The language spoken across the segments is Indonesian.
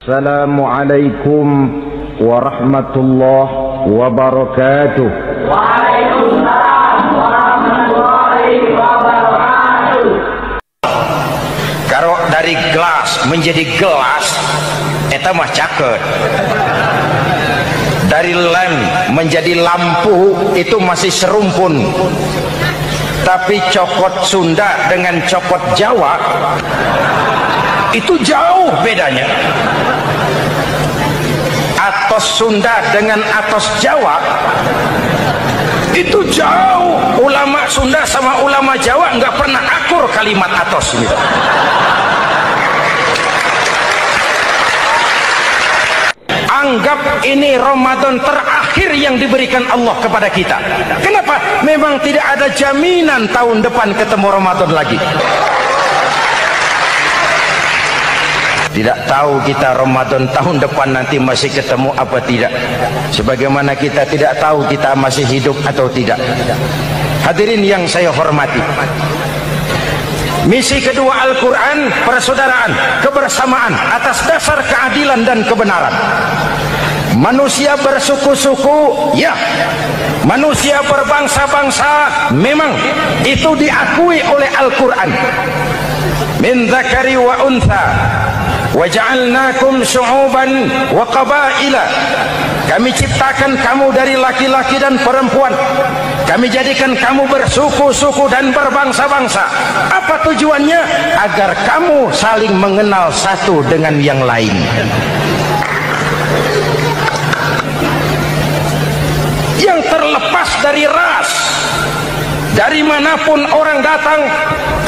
Assalamualaikum warahmatullahi wabarakatuh. Waalaikumsalam warahmatullahi wabarakatuh. Kalau dari gelas menjadi gelas, eta mah caket. Dari lem menjadi lampu, itu masih serumpun. Tapi cokot Sunda dengan cokot Jawa itu jauh bedanya. Atos Sunda dengan atos Jawa itu jauh. Ulama Sunda sama ulama Jawa nggak pernah akur kalimat atos gitu. Anggap ini Ramadan terakhir yang diberikan Allah kepada kita. Kenapa? Memang tidak ada jaminan tahun depan ketemu Ramadan lagi. Tidak tahu kita Ramadan tahun depan nanti masih ketemu apa tidak. Sebagaimana kita tidak tahu kita masih hidup atau tidak. Hadirin yang saya hormati, misi kedua Al-Quran, persaudaraan, kebersamaan atas dasar keadilan dan kebenaran. Manusia bersuku-suku, ya. Manusia berbangsa-bangsa, memang itu diakui oleh Al-Quran. Min dzakari wa untha wa ja'alnakum syu'uban wa qabaila. Kami ciptakan kamu dari laki-laki dan perempuan. Kami jadikan kamu bersuku-suku dan berbangsa-bangsa. Apa tujuannya? Agar kamu saling mengenal satu dengan yang lain. Yang terlepas dari ras, dari manapun orang datang,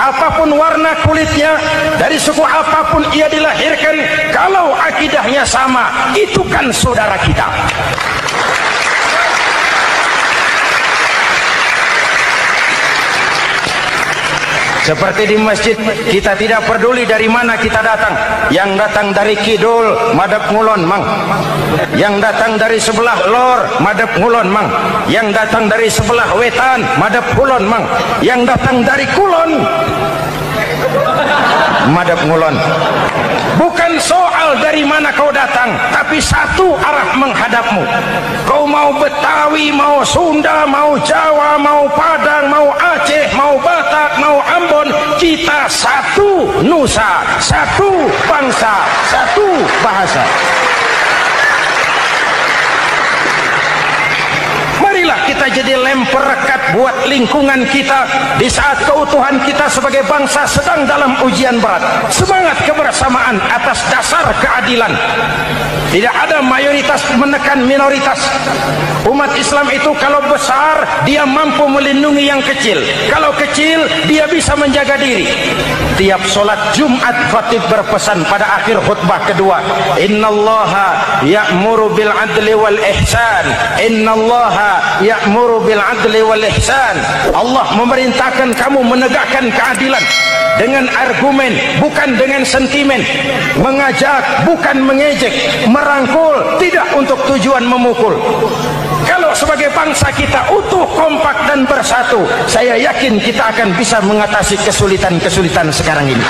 apapun warna kulitnya, dari suku apapun ia dilahirkan, kalau akidahnya sama, itu kan saudara kita. Seperti di masjid, kita tidak peduli dari mana kita datang. Yang datang dari kidul, madep ngulon mang. Yang datang dari sebelah lor, madep ngulon mang. Yang datang dari sebelah wetan, madep kulon mang. Yang datang dari kulon, madep ngulon. Bukan soal dari mana kau datang, tapi satu arah menghadapmu. Kau mau Betawi, mau Sunda, mau Jawa, mau Padang, mau Aceh, mau Batak, mau Ambon, kita satu nusa, satu bangsa, satu bahasa. Marilah kita jadi lem perekat buat lingkungan kita di saat keutuhan kita sebagai bangsa sedang dalam ujian berat. Semangat kebersamaan atas dasar keadilan. Tidak ada mayoritas menekan minoritas. Umat Islam itu kalau besar, dia mampu melindungi yang kecil. Kalau kecil, dia bisa menjaga diri. Tiap sholat Jumat, khatib berpesan pada akhir khutbah kedua, Innallaha ya'muru bil adli wal ihsan. Innallaha ya'muru bil adli wal ihsan. Allah memerintahkan kamu menegakkan keadilan dengan argumen, bukan dengan sentimen. Mengajak, bukan mengejek. Merangkul, tidak untuk tujuan memukul. Kalau sebagai bangsa kita utuh, kompak dan bersatu, saya yakin kita akan bisa mengatasi kesulitan-kesulitan sekarang ini.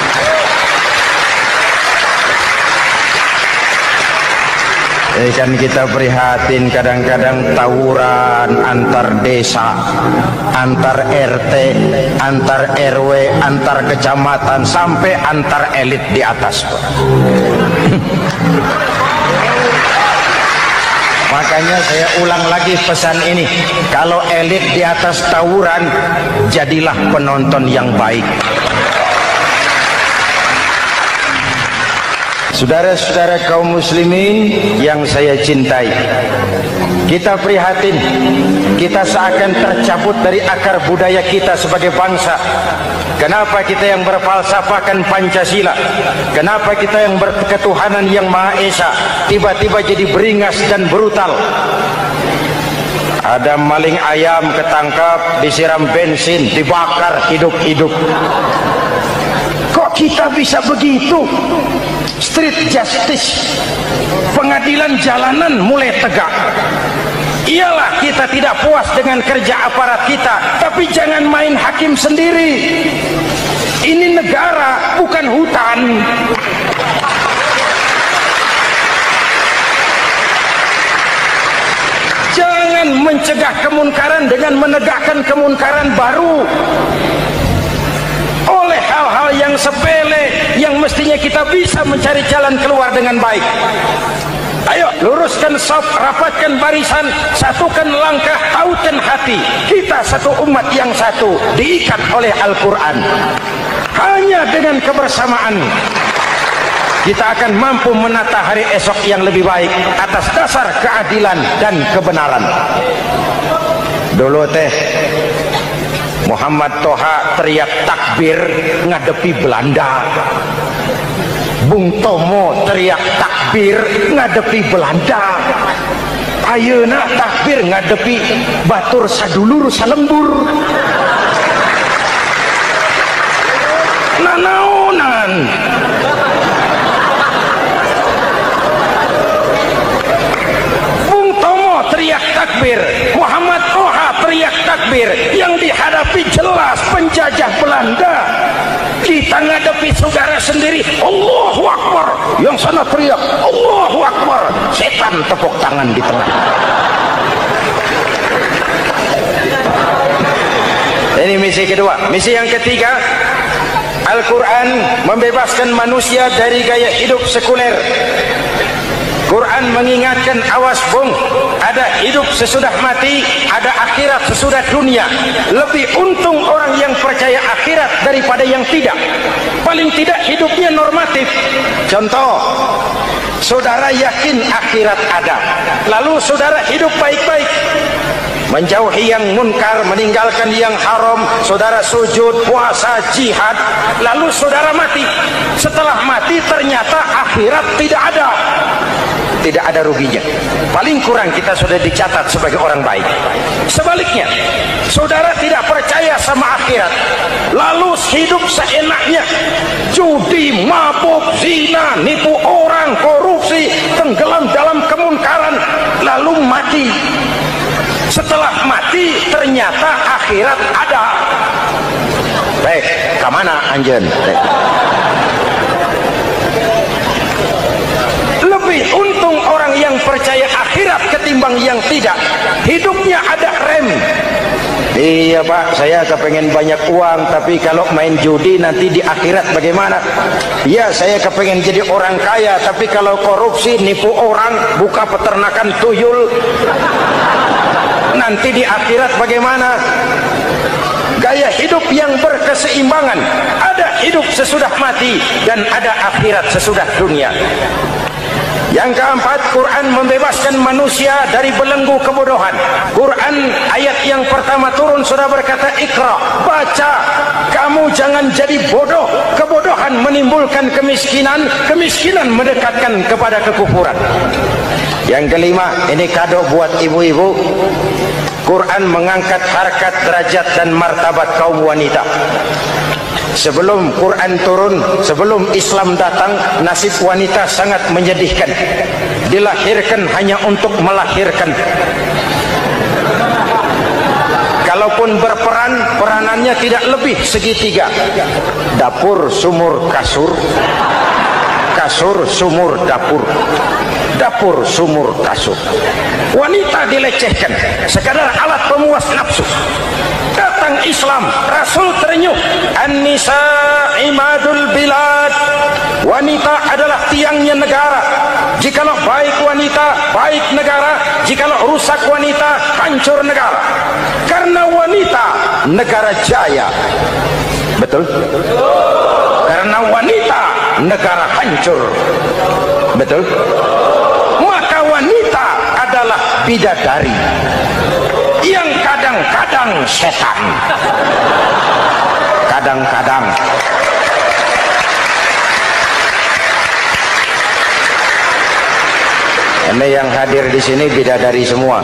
Kan kita prihatin kadang-kadang tawuran antar desa, antar RT, antar RW, antar kecamatan, sampai antar elit di atas. Makanya saya ulang lagi pesan ini, kalau elit di atas tawuran, jadilah penonton yang baik. Saudara-saudara kaum muslimin yang saya cintai, kita prihatin, kita seakan tercabut dari akar budaya kita sebagai bangsa. Kenapa kita yang berfalsafahkan Pancasila, kenapa kita yang berketuhanan yang Maha Esa tiba-tiba jadi beringas dan brutal? Ada maling ayam ketangkap, disiram bensin, dibakar hidup-hidup. Kok kita bisa begitu? Street justice, pengadilan jalanan mulai tegak. Iyalah kita tidak puas dengan kerja aparat kita, tapi jangan main hakim sendiri. Ini negara, bukan hutan. mencegah kemunkaran dengan menegakkan kemunkaran baru. Oleh hal-hal yang sepele yang mestinya kita bisa mencari jalan keluar dengan baik. Ayo luruskan saf, rapatkan barisan, satukan langkah, taukan hati. Kita satu umat yang satu, diikat oleh Al-Quran. Hanya dengan kebersamaan kita akan mampu menata hari esok yang lebih baik atas dasar keadilan dan kebenaran. Dulu teh Muhammad Toha teriak takbir ngadepi Belanda. Bung Tomo teriak takbir ngadepi Belanda. Ayeuna takbir ngadepi batur sadulur salembur. Nanaonan. Bung Tomo teriak takbir, Muhammad Toha teriak takbir. Yang dihadapi jelas penjajah Belanda. Kita ngadepi saudara sendiri, Allahu Akbar. Yang sana teriak Allahu Akbar. Setan tepuk tangan di tengah. Ini misi kedua. Misi yang ketiga, Al-Quran membebaskan manusia dari gaya hidup sekuler. Quran mengingatkan, awas bung, ada hidup sesudah mati, ada akhirat sesudah dunia. Lebih untung orang yang percaya akhirat daripada yang tidak. Paling tidak hidupnya normatif. Contoh, saudara yakin akhirat ada, lalu saudara hidup baik-baik, menjauhi yang munkar, meninggalkan yang haram, saudara sujud, puasa, jihad, lalu saudara mati. Setelah mati ternyata akhirat tidak ada. Tidak ada ruginya. Paling kurang kita sudah dicatat sebagai orang baik. Sebaliknya, saudara tidak percaya sama akhirat, lalu hidup seenaknya, judi, mabuk, zina, nipu orang, korupsi, tenggelam dalam kemunkaran, lalu mati. Setelah mati ternyata akhirat ada. Baik, kemana anjen? Lebih untung orang yang percaya akhirat ketimbang yang tidak. Hidupnya ada rem. Iya pak, saya kepengen banyak uang, tapi kalau main judi nanti di akhirat bagaimana? Iya, saya kepengen jadi orang kaya, tapi kalau korupsi, nipu orang, buka peternakan tuyul, nanti di akhirat bagaimana? Gaya hidup yang berkeseimbangan. Ada hidup sesudah mati dan ada akhirat sesudah dunia. Yang keempat, Quran membebaskan manusia dari belenggu kebodohan. Quran ayat yang pertama turun sudah berkata, Iqra, baca, kamu jangan jadi bodoh. Kebodohan menimbulkan kemiskinan, kemiskinan mendekatkan kepada kekufuran. Yang kelima, ini kado buat ibu-ibu. Quran mengangkat harkat, derajat dan martabat kaum wanita. Sebelum Quran turun, sebelum Islam datang, nasib wanita sangat menyedihkan. Dilahirkan hanya untuk melahirkan. Kalaupun berperan, peranannya tidak lebih segitiga. Dapur, sumur, kasur. Kasur, sumur, dapur. Dapur, sumur, kasur. Wanita dilecehkan, sekadar alat pemuas nafsu. Datang Islam, Rasul terenyuh, An-nisa imadul bilad. Wanita adalah tiangnya negara. Jikalau baik wanita, baik negara. Jikalau rusak wanita, hancur negara. Karena wanita, negara jaya. Betul? Karena wanita, negara hancur. Betul? Maka wanita adalah bidadari yang kadang-kadang setan. Kadang-kadang. Ini yang hadir di sini bidadari semua.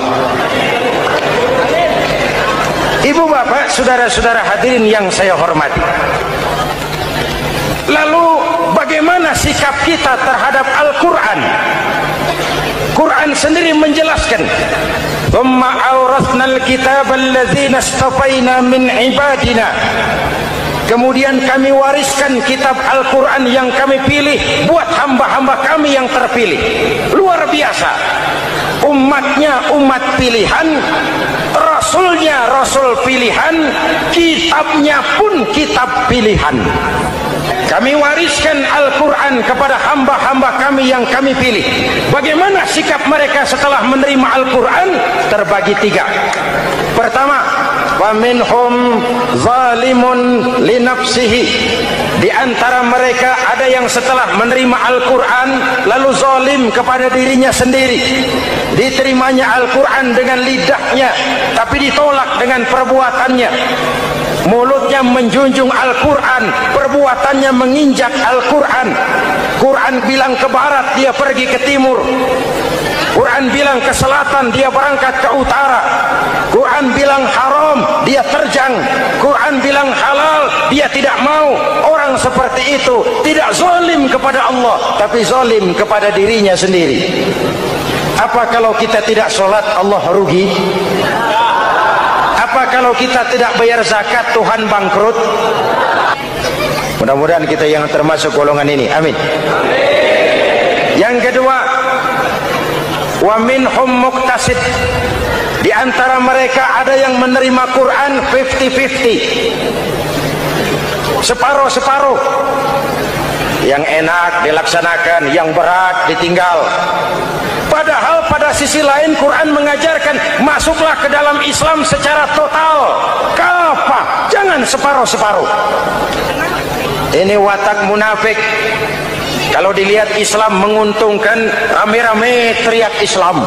Ibu bapak, saudara-saudara hadirin yang saya hormati. Lalu bagaimana sikap kita terhadap Al-Quran? Quran sendiri menjelaskan, "Tsumma awratsnal kitaba alladzina istafaina min ibadina." Kemudian kami wariskan kitab Al-Quran yang kami pilih buat hamba-hamba kami yang terpilih. Luar biasa. Umatnya umat pilihan, Rasulnya Rasul pilihan, kitabnya pun kitab pilihan. Kami wariskan Al-Quran kepada hamba-hamba kami yang kami pilih. Bagaimana sikap mereka setelah menerima Al-Quran? Terbagi tiga. Pertama, wa minhum zalimun li nafsihi. Di antara mereka ada yang setelah menerima Al-Quran lalu zalim kepada dirinya sendiri. Diterimanya Al-Quran dengan lidahnya, tapi ditolak dengan perbuatannya. Mulutnya menjunjung Al-Quran, perbuatannya menginjak Al-Quran. Quran bilang ke barat, dia pergi ke timur. Quran bilang ke selatan, dia berangkat ke utara. Quran bilang haram, dia terjang. Quran bilang halal, dia tidak mau. Orang seperti itu tidak zalim kepada Allah, tapi zalim kepada dirinya sendiri. Apa kalau kita tidak sholat, Allah rugi? Apa kalau kita tidak bayar zakat, Tuhan bangkrut? Mudah-mudahan kita yang termasuk golongan ini. Amin. Yang kedua, wa minhum muqtasid. Di antara mereka ada yang menerima Quran 50-50. Separuh-separuh. Yang enak dilaksanakan, yang berat ditinggal. Padahal pada sisi lain Quran mengajarkan masuklah ke dalam Islam secara total, kafah, jangan separuh-separuh. Ini watak munafik. Kalau dilihat Islam menguntungkan, rame-rame teriak Islam.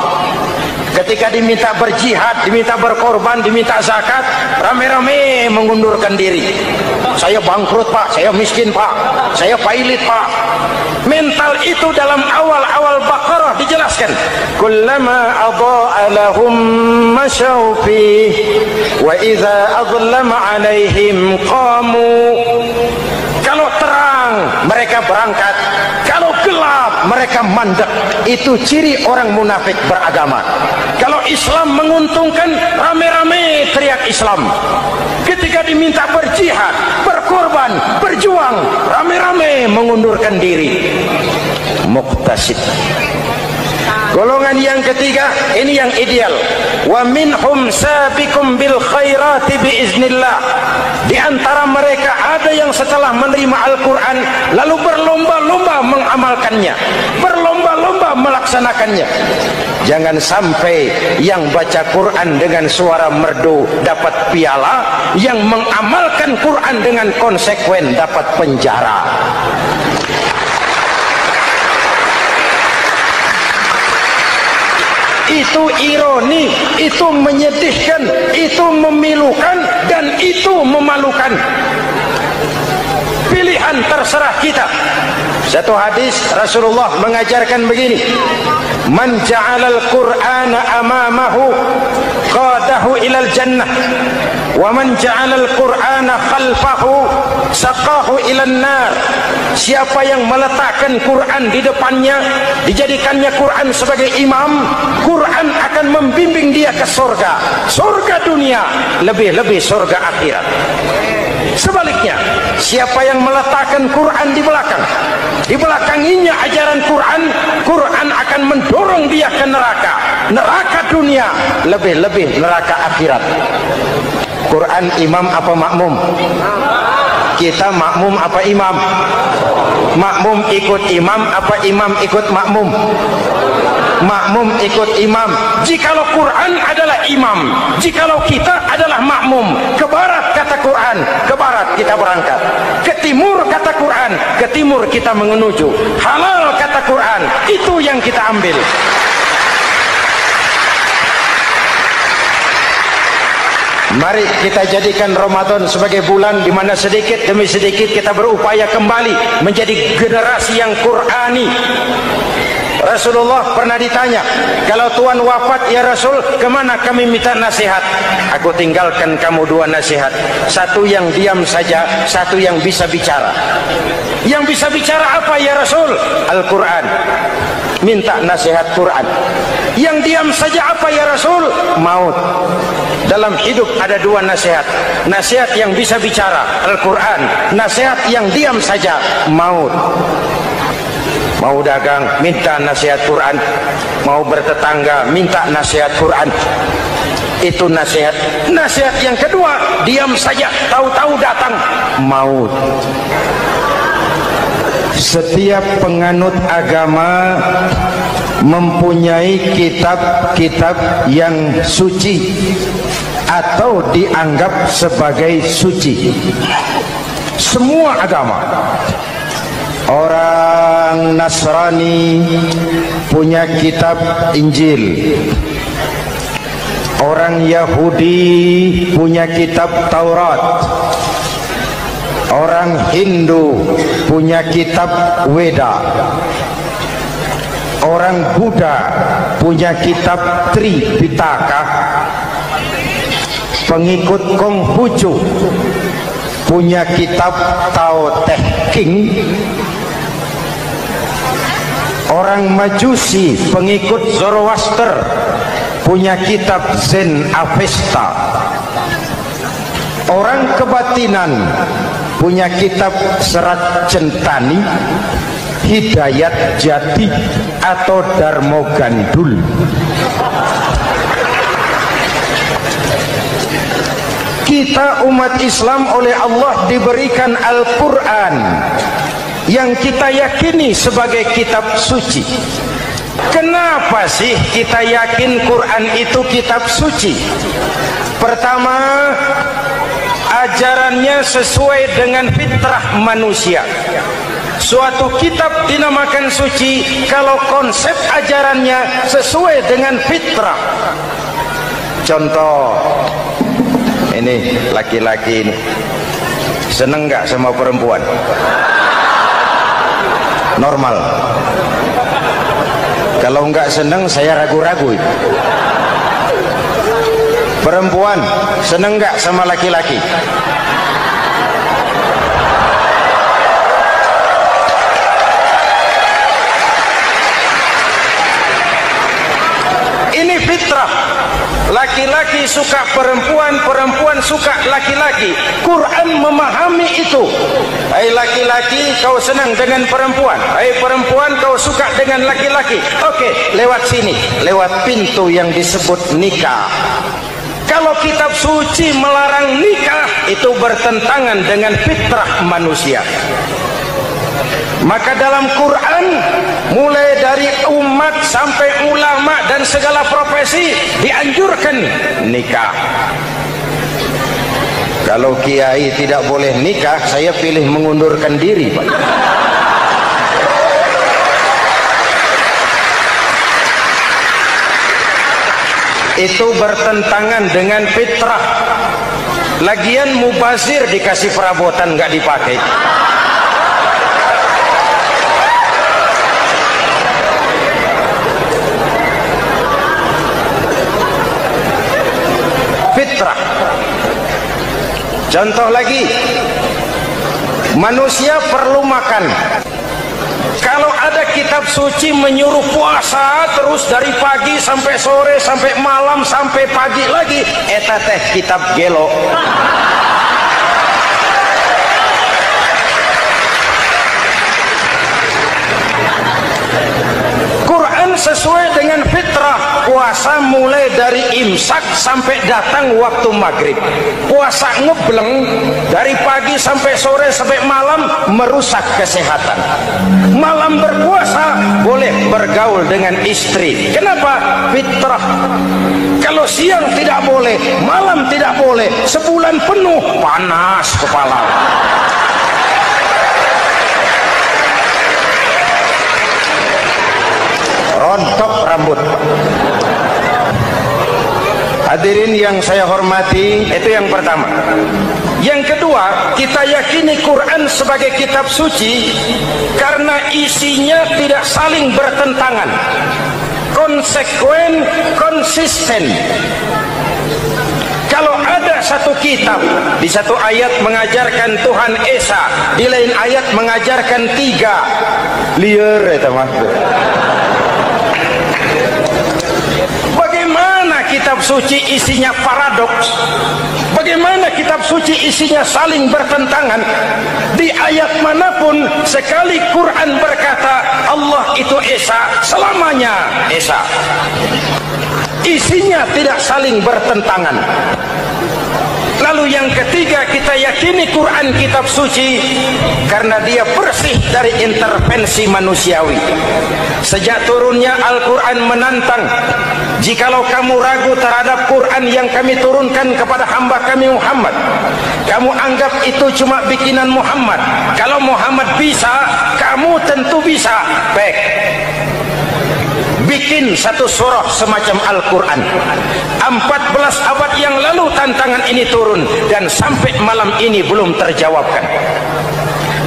Ketika diminta berjihad, diminta berkorban, diminta zakat, rame-rame mengundurkan diri. Saya bangkrut Pak, saya miskin Pak, saya pailit Pak. Mental itu dalam awal-awal Baqarah dijelaskan. Kullama adha'a lahum masyaw fihi wa idza adlama 'alaihim qamu. Kalau terang mereka berangkat, kalau gelap mereka mandek. Itu ciri orang munafik beragama. Kalau Islam menguntungkan, rame-rame teriak Islam. Ketika diminta berjihad, berkorban, berjuang, rame-rame mengundurkan diri. Muqtasid. Golongan yang ketiga, ini yang ideal. Wa minhum sabiqum bil khairati biiznillah. Di antara mereka ada yang setelah menerima Al-Quran lalu berlomba-lomba mengamalkannya, berlomba-lomba melaksanakannya. Jangan sampai yang baca Quran dengan suara merdu dapat piala, yang mengamalkan Quran dengan konsekuen dapat penjara. Itu ironi, itu menyedihkan, itu memilukan, dan itu memalukan. Pilihan terserah kita. Satu hadis Rasulullah mengajarkan begini: man ja'alal Qur'ana amamahu qadahu ilal jannah, wa man ja'alal Qur'ana khalfahu saqahu ilan nar. Siapa yang meletakkan Quran di depannya, dijadikannya Quran sebagai imam, Quran akan membimbing dia ke surga, surga dunia, lebih-lebih surga akhirat. Sebaliknya, siapa yang meletakkan Quran di belakang, dibelakanginya ajaran Quran, Quran akan mendorong dia ke neraka, neraka dunia, lebih-lebih neraka akhirat. Quran imam apa makmum? Kita makmum apa imam? Makmum ikut imam apa imam ikut makmum? Makmum ikut imam. Jikalau Quran adalah imam, jikalau kita adalah makmum. Ke barat kata Quran, ke barat kita berangkat. Ke timur kata Quran, ke timur kita menuju. Halal kata Quran, itu yang kita ambil. Mari kita jadikan Ramadan sebagai bulan di mana sedikit demi sedikit kita berupaya kembali menjadi generasi yang Qurani. Rasulullah pernah ditanya, kalau Tuhan wafat ya Rasul, kemana kami minta nasihat? Aku tinggalkan kamu dua nasihat, satu yang diam saja, satu yang bisa bicara. Yang bisa bicara apa ya Rasul? Al-Quran. Minta nasihat Quran. Yang diam saja apa ya Rasul? Maut. Dalam hidup ada dua nasihat. Nasihat yang bisa bicara, Al-Quran. Nasihat yang diam saja, maut. Mau dagang, minta nasihat Quran. Mau bertetangga, minta nasihat Quran. Itu nasihat. Nasihat yang kedua, diam saja, tahu-tahu datang maut. Setiap penganut agama mempunyai kitab-kitab yang suci atau dianggap sebagai suci. Semua agama. Orang Nasrani punya kitab Injil. Orang Yahudi punya kitab Taurat. Orang Hindu punya kitab Weda. Orang Buddha punya kitab Tripitaka. Pengikut Konghucu punya kitab Tao Te Ching. Orang Majusi pengikut Zoroaster punya kitab Zen Avesta. Orang kebatinan punya kitab Serat Centani, Hidayat Jati atau Darmo Gandul. Kita umat Islam oleh Allah diberikan Al-Quran yang kita yakini sebagai kitab suci. Kenapa sih kita yakin Quran itu kitab suci? Pertama, ajarannya sesuai dengan fitrah manusia. Suatu kitab dinamakan suci kalau konsep ajarannya sesuai dengan fitrah. Contoh, ini laki-laki ini seneng nggak sama perempuan? Normal. Kalau nggak seneng saya ragu-ragu. Perempuan seneng nggak sama laki-laki? Ini fitrah. Laki-laki suka perempuan, perempuan suka laki-laki. Quran memahami itu. Hai laki-laki, kau senang dengan perempuan. Hai perempuan, kau suka dengan laki-laki. Oke, lewat sini, lewat pintu yang disebut nikah. Kalau kitab suci melarang nikah, itu bertentangan dengan fitrah manusia. Maka dalam Quran, mulai dari umat sampai ulama dan segala profesi dianjurkan nikah. Kalau kiai tidak boleh nikah, saya pilih mengundurkan diri, Pak. Itu bertentangan dengan fitrah. Lagian mubazir dikasih perabotan nggak dipakai. Fitrah. Contoh lagi, manusia perlu makan. Kalau ada kitab suci menyuruh puasa terus dari pagi sampai sore sampai malam sampai pagi lagi, eta teh kitab gelo. Quran sesuai dengan fitrah. Puasa mulai dari imsak sampai datang waktu maghrib. Puasa ngebleng dari pagi sampai sore sampai malam merusak kesehatan. Malam berpuasa boleh bergaul dengan istri. Kenapa? Fitrah. Kalau siang tidak boleh, malam tidak boleh, sebulan penuh panas kepala. Rontok rambut. Hadirin yang saya hormati, itu yang pertama. Yang kedua, kita yakini Quran sebagai kitab suci karena isinya tidak saling bertentangan, konsekuen, konsisten. Kalau ada satu kitab, di satu ayat mengajarkan Tuhan Esa, di lain ayat mengajarkan tiga, liar itu mah. suci isinya paradoks? Bagaimana kitab suci isinya saling bertentangan? Di ayat manapun sekali Quran berkata Allah itu Esa, selamanya Esa. Isinya tidak saling bertentangan. Lalu yang ketiga, kita yakini Quran kitab suci karena dia bersih dari intervensi manusiawi. Sejak turunnya Al-Quran menantang, jikalau kamu ragu terhadap Quran yang kami turunkan kepada hamba kami Muhammad, kamu anggap itu cuma bikinan Muhammad. Kalau Muhammad bisa, kamu tentu bisa. Baik, bikin satu surah semacam Al-Quran. 14 abad yang lalu tantangan ini turun dan sampai malam ini belum terjawabkan.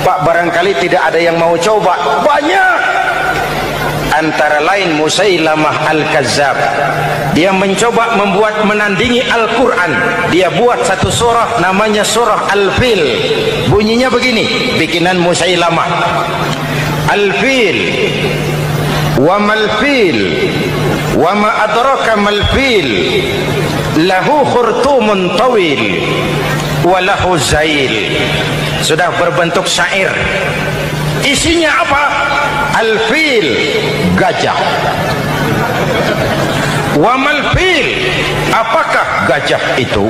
Pak, barangkali tidak ada yang mau coba. Banyak. Antara lain Musailamah Al-Kazzab. Dia mencoba membuat menandingi Al-Quran. Dia buat satu surah namanya surah Al-Fil. Bunyinya begini, bikinan Musailamah. Al-Fil, wa mal-fil, wa ma adraka mal-fil, lahu khurtumun tawil, wa lahu zail. Sudah berbentuk syair. Isinya apa? Al-fil, gajah. Wa mal-fil, apakah gajah itu?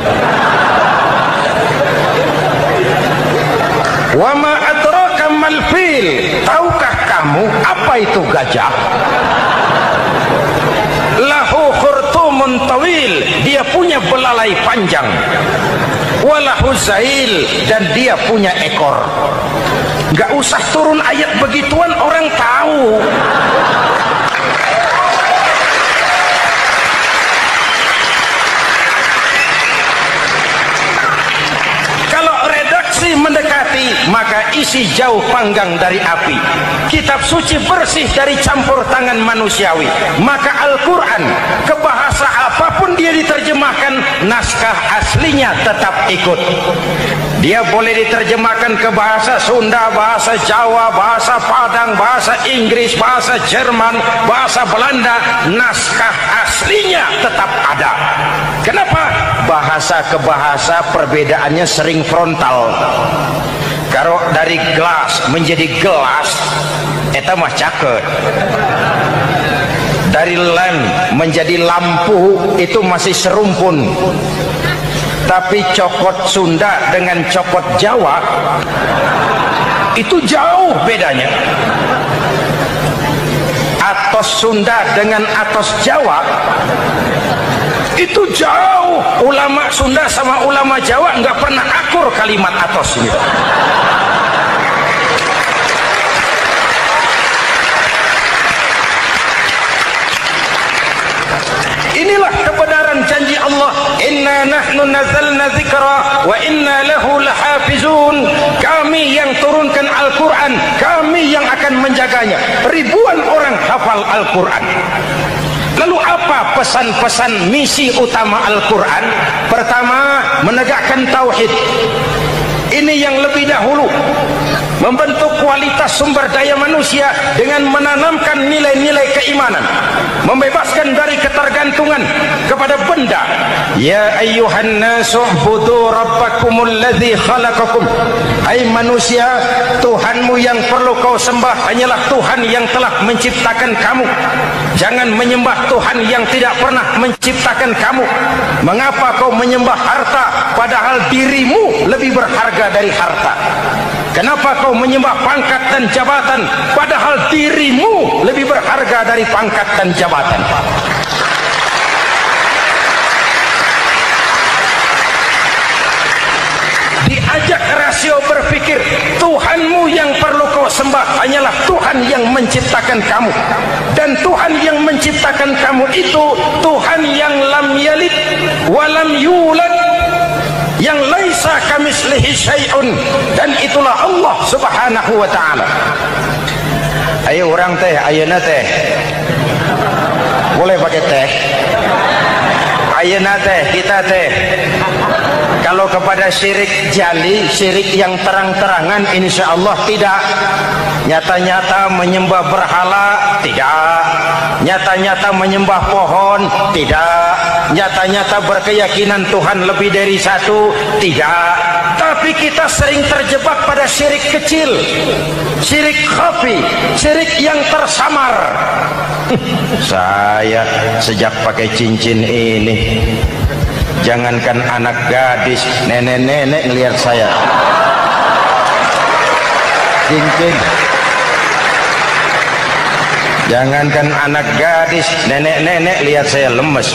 Wa ma adraka mal-fil, tahukah kamu apa itu gajah? Lahu khurtumun tawil, dia punya belalai panjang. Walahu zail, dan dia punya ekor. Gak usah turun ayat begituan, orang tahu. Mendekati, maka isi jauh panggang dari api. Kitab suci bersih dari campur tangan manusiawi. Maka Al-Quran, ke bahasa apapun dia diterjemahkan, naskah aslinya tetap ikut. Dia boleh diterjemahkan ke bahasa Sunda, bahasa Jawa, bahasa Padang, bahasa Inggris, bahasa Jerman, bahasa Belanda, naskah aslinya tetap ada. Kenapa? Bahasa ke bahasa perbedaannya sering frontal. Kalau dari gelas menjadi gelas, eta mah caket. Dari lamp menjadi lampu, itu masih serumpun. Tapi cokot Sunda dengan cokot Jawa itu jauh bedanya. Atos Sunda dengan atos Jawa itu jauh. Ulama Sunda sama ulama Jawa nggak pernah akur kalimat atos gitu. Inilah kebenaran janji Allah, inna nahnu nazzalna dzikra wa inna lahu lahafizun. Kami yang turunkan Al-Quran, kami yang akan menjaganya. Ribuan orang hafal Al-Quran. Lalu apa pesan-pesan misi utama Al-Quran? Pertama, menegakkan tauhid. Ini yang lebih dahulu. Membentuk kualitas sumber daya manusia dengan menanamkan nilai-nilai keimanan, membebaskan dari ketergantungan kepada benda. Ya ayyuhan nasu ubudu rabbakumul ladzi khalaqakum. Hai manusia, Tuhanmu yang perlu kau sembah hanyalah Tuhan yang telah menciptakan kamu. Jangan menyembah Tuhan yang tidak pernah menciptakan kamu. Mengapa kau menyembah harta padahal dirimu lebih berharga dari harta? Kenapa kau menyembah pangkat dan jabatan padahal dirimu lebih berharga dari pangkat dan jabatan? Diajak rasio berpikir, Tuhanmu yang perlu kau sembah hanyalah Tuhan yang menciptakan kamu. Dan Tuhan yang menciptakan kamu itu Tuhan yang lam yalid walam yulad, yang laisa kamislihi syai'un, dan itulah Allah Subhanahu wa ta'ala. Ayo orang teh, ayeuna teh boleh pakai teh. Ayeuna teh, kita teh kalau kepada syirik jali, syirik yang terang-terangan, insya Allah tidak. Nyata-nyata menyembah berhala, tidak. Nyata-nyata menyembah pohon, tidak. nyata-nyata berkeyakinan Tuhan lebih dari satu? Tidak. Tapi kita sering terjebak pada syirik kecil, syirik khafi, syirik yang tersamar. Saya sejak pakai cincin ini, jangankan anak gadis, nenek-nenek ngelihat saya cincin. Jangankan anak gadis, nenek-nenek lihat saya lemes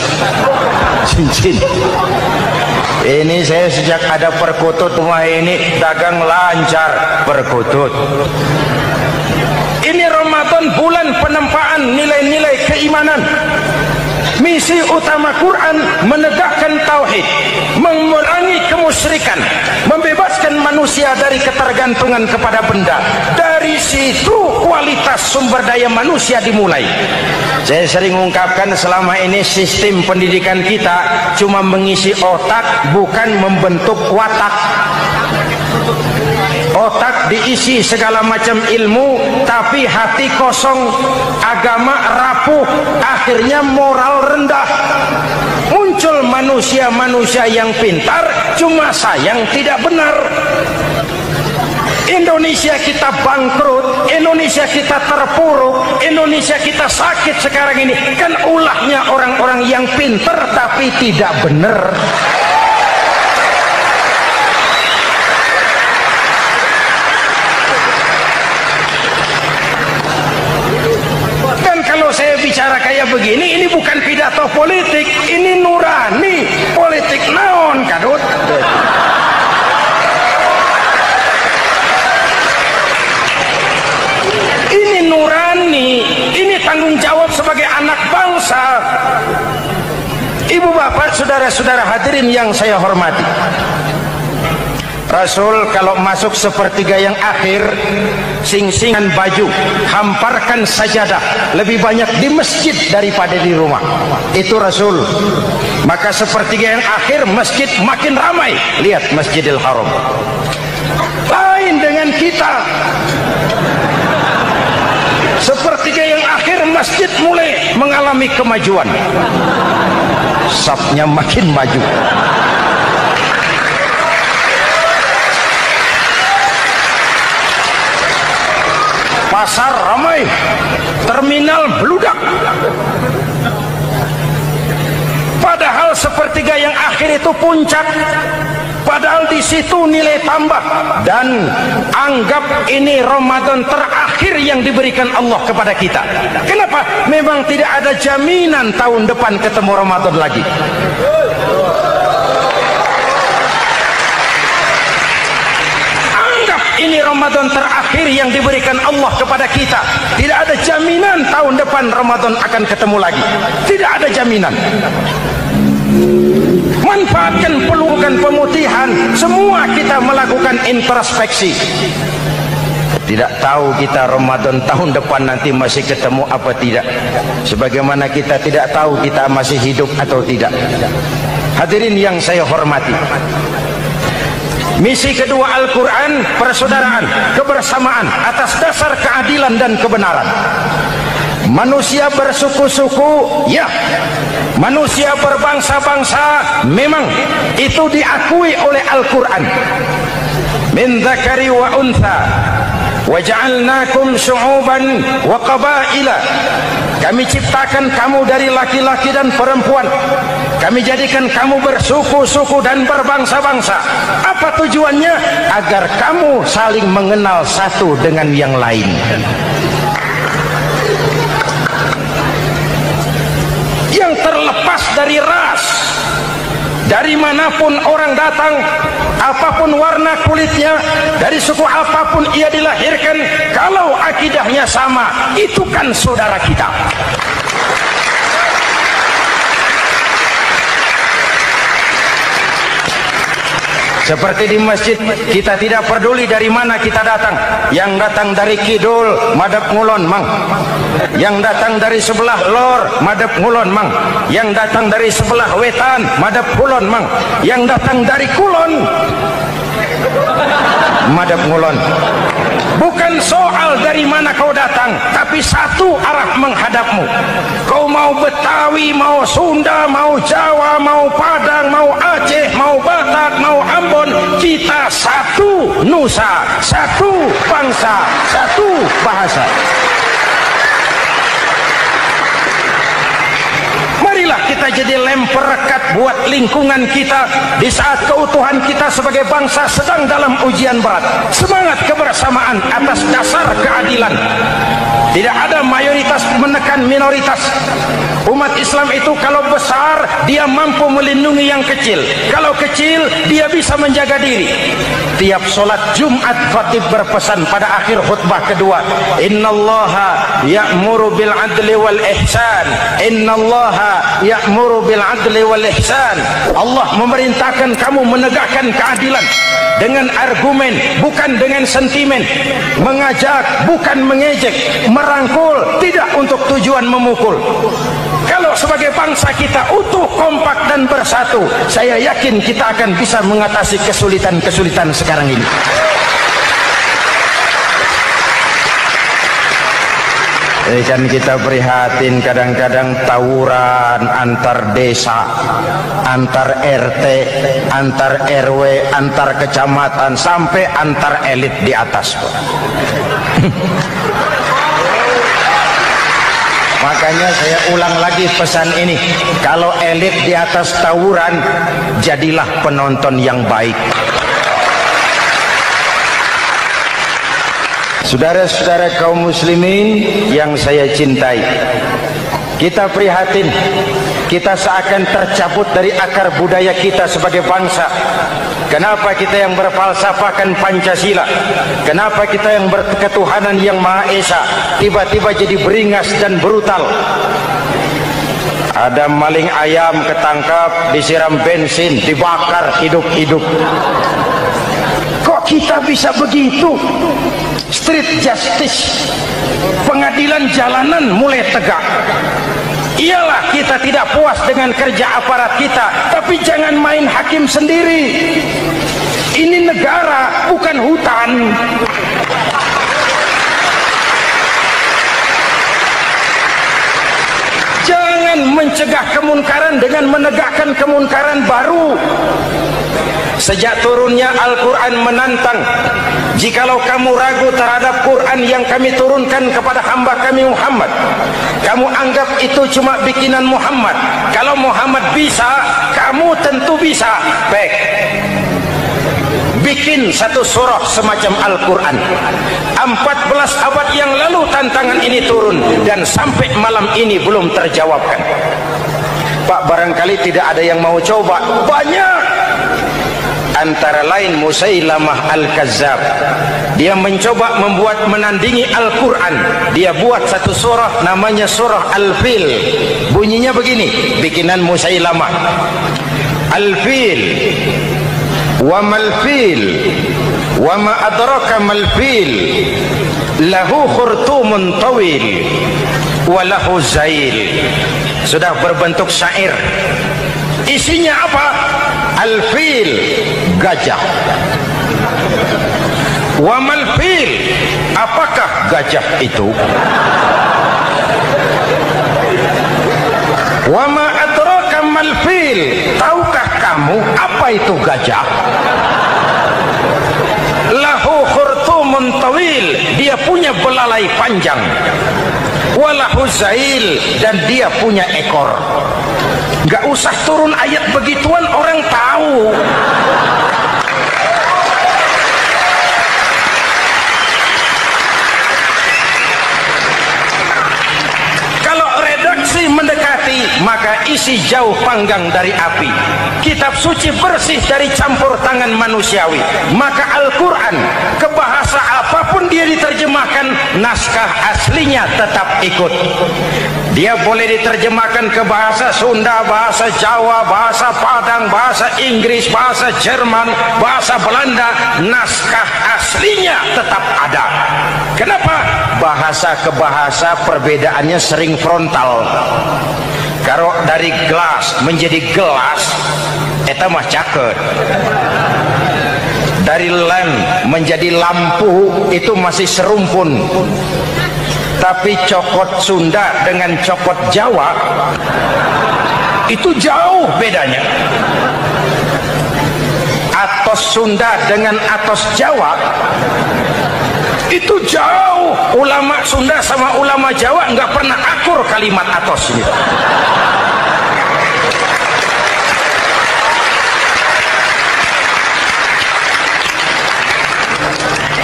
cincin. Ini saya sejak ada perkutut rumah ini dagang lancar perkutut. Ini Ramadan, bulan penempaan nilai-nilai keimanan. Misi utama Quran menegakkan tauhid, mengurangi kemusyrikan, membebaskan manusia dari ketergantungan kepada benda. Dari situ kualitas sumber daya manusia dimulai. Saya sering ungkapkan selama ini sistem pendidikan kita cuma mengisi otak, bukan membentuk watak. Otak diisi segala macam ilmu, tapi hati kosong, agama rapuh, akhirnya moral rendah. Muncul manusia-manusia yang pintar, cuma sayang tidak benar. Indonesia kita bangkrut, Indonesia kita terpuruk, Indonesia kita sakit sekarang ini, kan ulahnya orang-orang yang pintar tapi tidak benar. Saya bicara kayak begini, ini bukan pidato politik, ini nurani politik naon kadut. Ini nurani, ini tanggung jawab sebagai anak bangsa. Ibu bapak, saudara-saudara hadirin yang saya hormati, Rasul kalau masuk sepertiga yang akhir, sing-singan baju, hamparkan sajadah, lebih banyak di masjid daripada di rumah. Itu Rasul. Maka sepertiga yang akhir masjid makin ramai. Lihat Masjidil Haram. Lain dengan kita. Sepertiga yang akhir masjid mulai mengalami kemajuan. Safnya makin maju. Pasar ramai, terminal beludak. Padahal sepertiga yang akhir itu puncak. Padahal di situ nilai tambah. Dan anggap ini Ramadan terakhir yang diberikan Allah kepada kita. Kenapa? Memang tidak ada jaminan tahun depan ketemu Ramadan lagi. Ini Ramadan terakhir yang diberikan Allah kepada kita. Tidak ada jaminan tahun depan Ramadan akan ketemu lagi. Tidak ada jaminan. Manfaatkan pelukan pemutihan. Semua kita melakukan introspeksi. Tidak tahu kita Ramadan tahun depan nanti masih ketemu apa tidak. Sebagaimana kita tidak tahu kita masih hidup atau tidak. Hadirin yang saya hormati, misi kedua Al-Quran, persaudaraan, kebersamaan atas dasar keadilan dan kebenaran. Manusia bersuku-suku, ya. Manusia berbangsa-bangsa, memang itu diakui oleh Al-Quran. Min dzakari wa untha waja'alnakum syu'uban wa qabaila. Kami ciptakan kamu dari laki-laki dan perempuan. Kami jadikan kamu bersuku-suku dan berbangsa-bangsa. Apa tujuannya? Agar kamu saling mengenal satu dengan yang lain. Yang terlepas dari ras, dari manapun orang datang, apapun warna kulitnya, dari suku apapun ia dilahirkan, kalau akidahnya sama, itu kan saudara kita. Seperti di masjid, kita tidak peduli dari mana kita datang. Yang datang dari kidul, madep ngulon mang. Yang datang dari sebelah lor, madep ngulon mang. Yang datang dari sebelah wetan, madep kulon mang. Yang datang dari kulon, madep ngulon. Bukan soal dari mana kau datang, tapi satu arah menghadapmu. Kau mau mau Betawi, mau Sunda, mau Jawa, mau Padang, mau Aceh, mau Batak, mau Ambon, kita satu nusa, satu bangsa, satu bahasa. Marilah kita jadi lem perekat buat lingkungan kita di saat keutuhan kita sebagai bangsa sedang dalam ujian berat. Semangat kebersamaan atas dasar keadilan. Tidak ada mayoritas menekan minoritas. Umat Islam itu kalau besar, dia mampu melindungi yang kecil. Kalau kecil, dia bisa menjaga diri. Tiap solat Jumat, khatib berpesan pada akhir khutbah kedua, Innallaha ya'muru bil adli wal ihsan. Innallaha ya'muru bil adli wal ihsan. Allah memerintahkan kamu menegakkan keadilan dengan argumen, bukan dengan sentimen. Mengajak, bukan mengejek. Merangkul, tidak untuk tujuan memukul. Kalau sebagai bangsa kita utuh, kompak dan bersatu, saya yakin kita akan bisa mengatasi kesulitan-kesulitan sekarang ini. Kan kita prihatin kadang-kadang tawuran antar desa, antar RT, antar RW, antar kecamatan, sampai antar elit di atas. Makanya saya ulang lagi pesan ini, kalau elit di atas tawuran, jadilah penonton yang baik. Saudara-saudara kaum muslimin yang saya cintai, kita prihatin, kita seakan tercabut dari akar budaya kita sebagai bangsa. Kenapa kita yang berfalsafahkan Pancasila, kenapa kita yang berketuhanan yang Maha Esa tiba-tiba jadi beringas dan brutal? Ada maling ayam ketangkap, disiram bensin, dibakar hidup-hidup. Kok kita bisa begitu? Street justice, pengadilan jalanan mulai tegak. Iyalah kita tidak puas dengan kerja aparat kita, tapi jangan main hakim sendiri. Ini negara, bukan hutan. Jangan mencegah kemunkaran dengan menegakkan kemunkaran baru. Sejak turunnya Al-Quran menantang, jikalau kamu ragu terhadap Quran yang kami turunkan kepada hamba kami Muhammad, kamu anggap itu cuma bikinan Muhammad. Kalau Muhammad bisa, kamu tentu bisa. Baik, bikin satu surah semacam Al-Quran. 14 abad yang lalu tantangan ini turun, dan sampai malam ini belum terjawabkan. Pak, barangkali tidak ada yang mau coba. Banyak. Antara lain Musailamah Al-Kazzab, dia mencoba membuat menandingi Al-Quran. Dia buat satu surah namanya surah Al-Fil. Bunyinya begini, bikinan Musailamah. Al-Fil, wa mal-fil, wa ma adraka mal-fil, lahu khurtumun tawil, wa lahu zail. Sudah berbentuk syair. Isinya apa? Al-fil, gajah. Wa mal-fil, apakah gajah itu? Wa ma adraka mal-fil, tahukah kamu apa itu gajah? Lahu khurtumun tawil, dia punya belalai panjang. Walahu zail, dan dia punya ekor. Gak usah turun ayat begituan, orang tahu. Kalau redaksi mendekati, maka isi jauh panggang dari api. Kitab suci bersih dari campur tangan manusiawi. Maka Al-Quran, ke bahasa apapun dia diterjemahkan, naskah aslinya tetap ikut. Dia boleh diterjemahkan ke bahasa Sunda, bahasa Jawa, bahasa Padang, bahasa Inggris, bahasa Jerman, bahasa Belanda, naskah aslinya tetap ada. Kenapa? Bahasa ke bahasa perbedaannya sering frontal. Kalau dari gelas menjadi gelas, eta mah caket. Dari lamp menjadi lampu, itu masih serumpun. Tapi cokot Sunda dengan cokot Jawa itu jauh bedanya. Atos Sunda dengan atos Jawa itu jauh. Ulama Sunda sama ulama Jawa nggak pernah akur kalimat atos ini.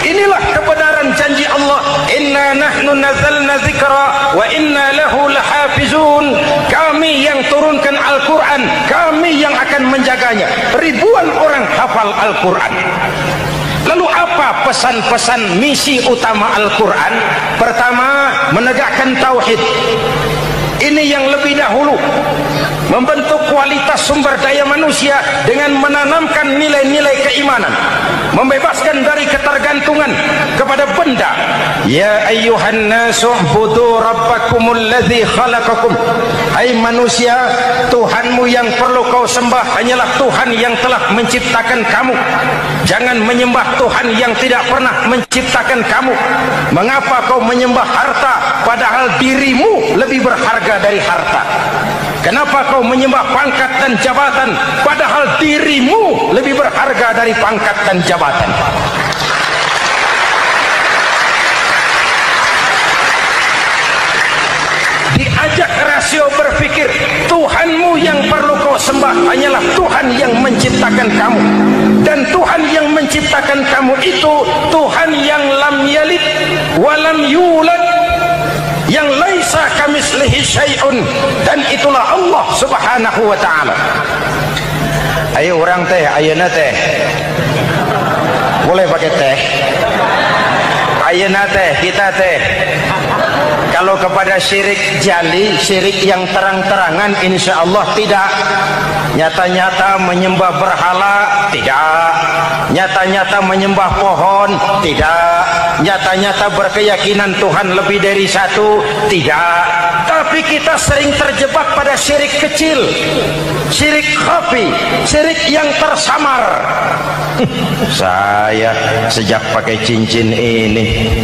Inilah kebenaran janji Allah, inna nahnu nazzalna dzikra wa inna lahu lahafizun. Kami yang turunkan Al-Quran, kami yang akan menjaganya. Ribuan orang hafal Al-Quran. Lalu apa pesan-pesan misi utama Al-Quran? Pertama, menegakkan tauhid. Ini yang lebih dahulu, membentuk kualitas sumber daya manusia dengan menanamkan nilai-nilai keimanan, membebaskan dari ketergantungan kepada benda. Ya ayyuhan nasu ubudu rabbakumul ladzi khalaqakum. Hai manusia, Tuhanmu yang perlu kau sembah hanyalah Tuhan yang telah menciptakan kamu. Jangan menyembah Tuhan yang tidak pernah menciptakan kamu. Mengapa kau menyembah harta padahal dirimu lebih berharga dari harta? Kenapa kau menyembah pangkat dan jabatan padahal dirimu lebih berharga dari pangkat dan jabatan? Diajak rasio berpikir, Tuhanmu yang perlu kau sembah hanyalah Tuhan yang menciptakan kamu. Dan Tuhan yang menciptakan kamu itu Tuhan yang lam yalid walam yulad, yang laisa kamislihi syai'un, dan itulah Allah Subhanahu wa ta'ala. Ayo orang teh, ayeuna teh boleh pakai teh. Ayeuna teh, kita teh kalau kepada syirik jali, syirik yang terang-terangan, insya Allah tidak. Nyata-nyata menyembah berhala, tidak. Nyata-nyata menyembah pohon, tidak. Nyata-nyata berkeyakinan Tuhan lebih dari satu, tidak. Tapi kita sering terjebak pada syirik kecil, syirik khafi, syirik yang tersamar. Saya sejak pakai cincin ini,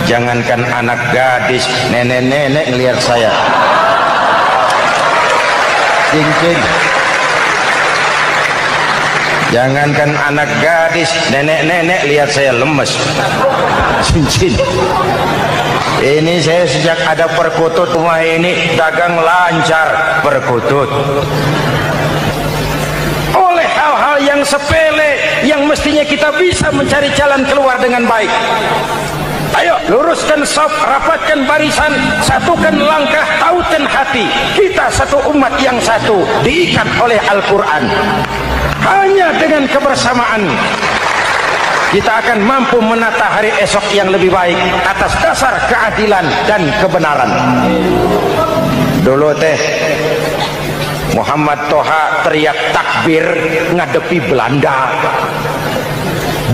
jangankan anak gadis, nenek-nenek ngelihat saya cincin. Jangankan anak gadis, nenek-nenek lihat saya lemes cincin. Ini saya sejak ada perkutut rumah ini dagang lancar perkutut. Oleh hal-hal yang sepele yang mestinya kita bisa mencari jalan keluar dengan baik. Ayo luruskan saf, rapatkan barisan, satukan langkah, tautkan hati. Kita satu umat yang satu, diikat oleh Al-Quran. Hanya dengan kebersamaan kita akan mampu menata hari esok yang lebih baik atas dasar keadilan dan kebenaran. Dulu teh Muhammad Toha teriak takbir ngadepi Belanda.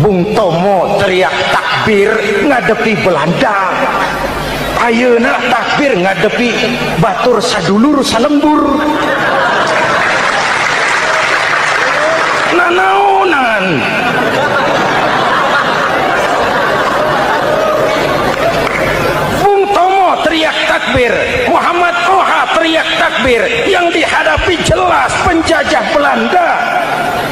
Bung Tomo teriak takbir ngadepi Belanda. Ayeuna takbir ngadepi batur sadulur salembur. Nanaunan Bung Tomo teriak takbir, Muhammad Toha teriak takbir. Yang dihadapi jelas penjajah Belanda.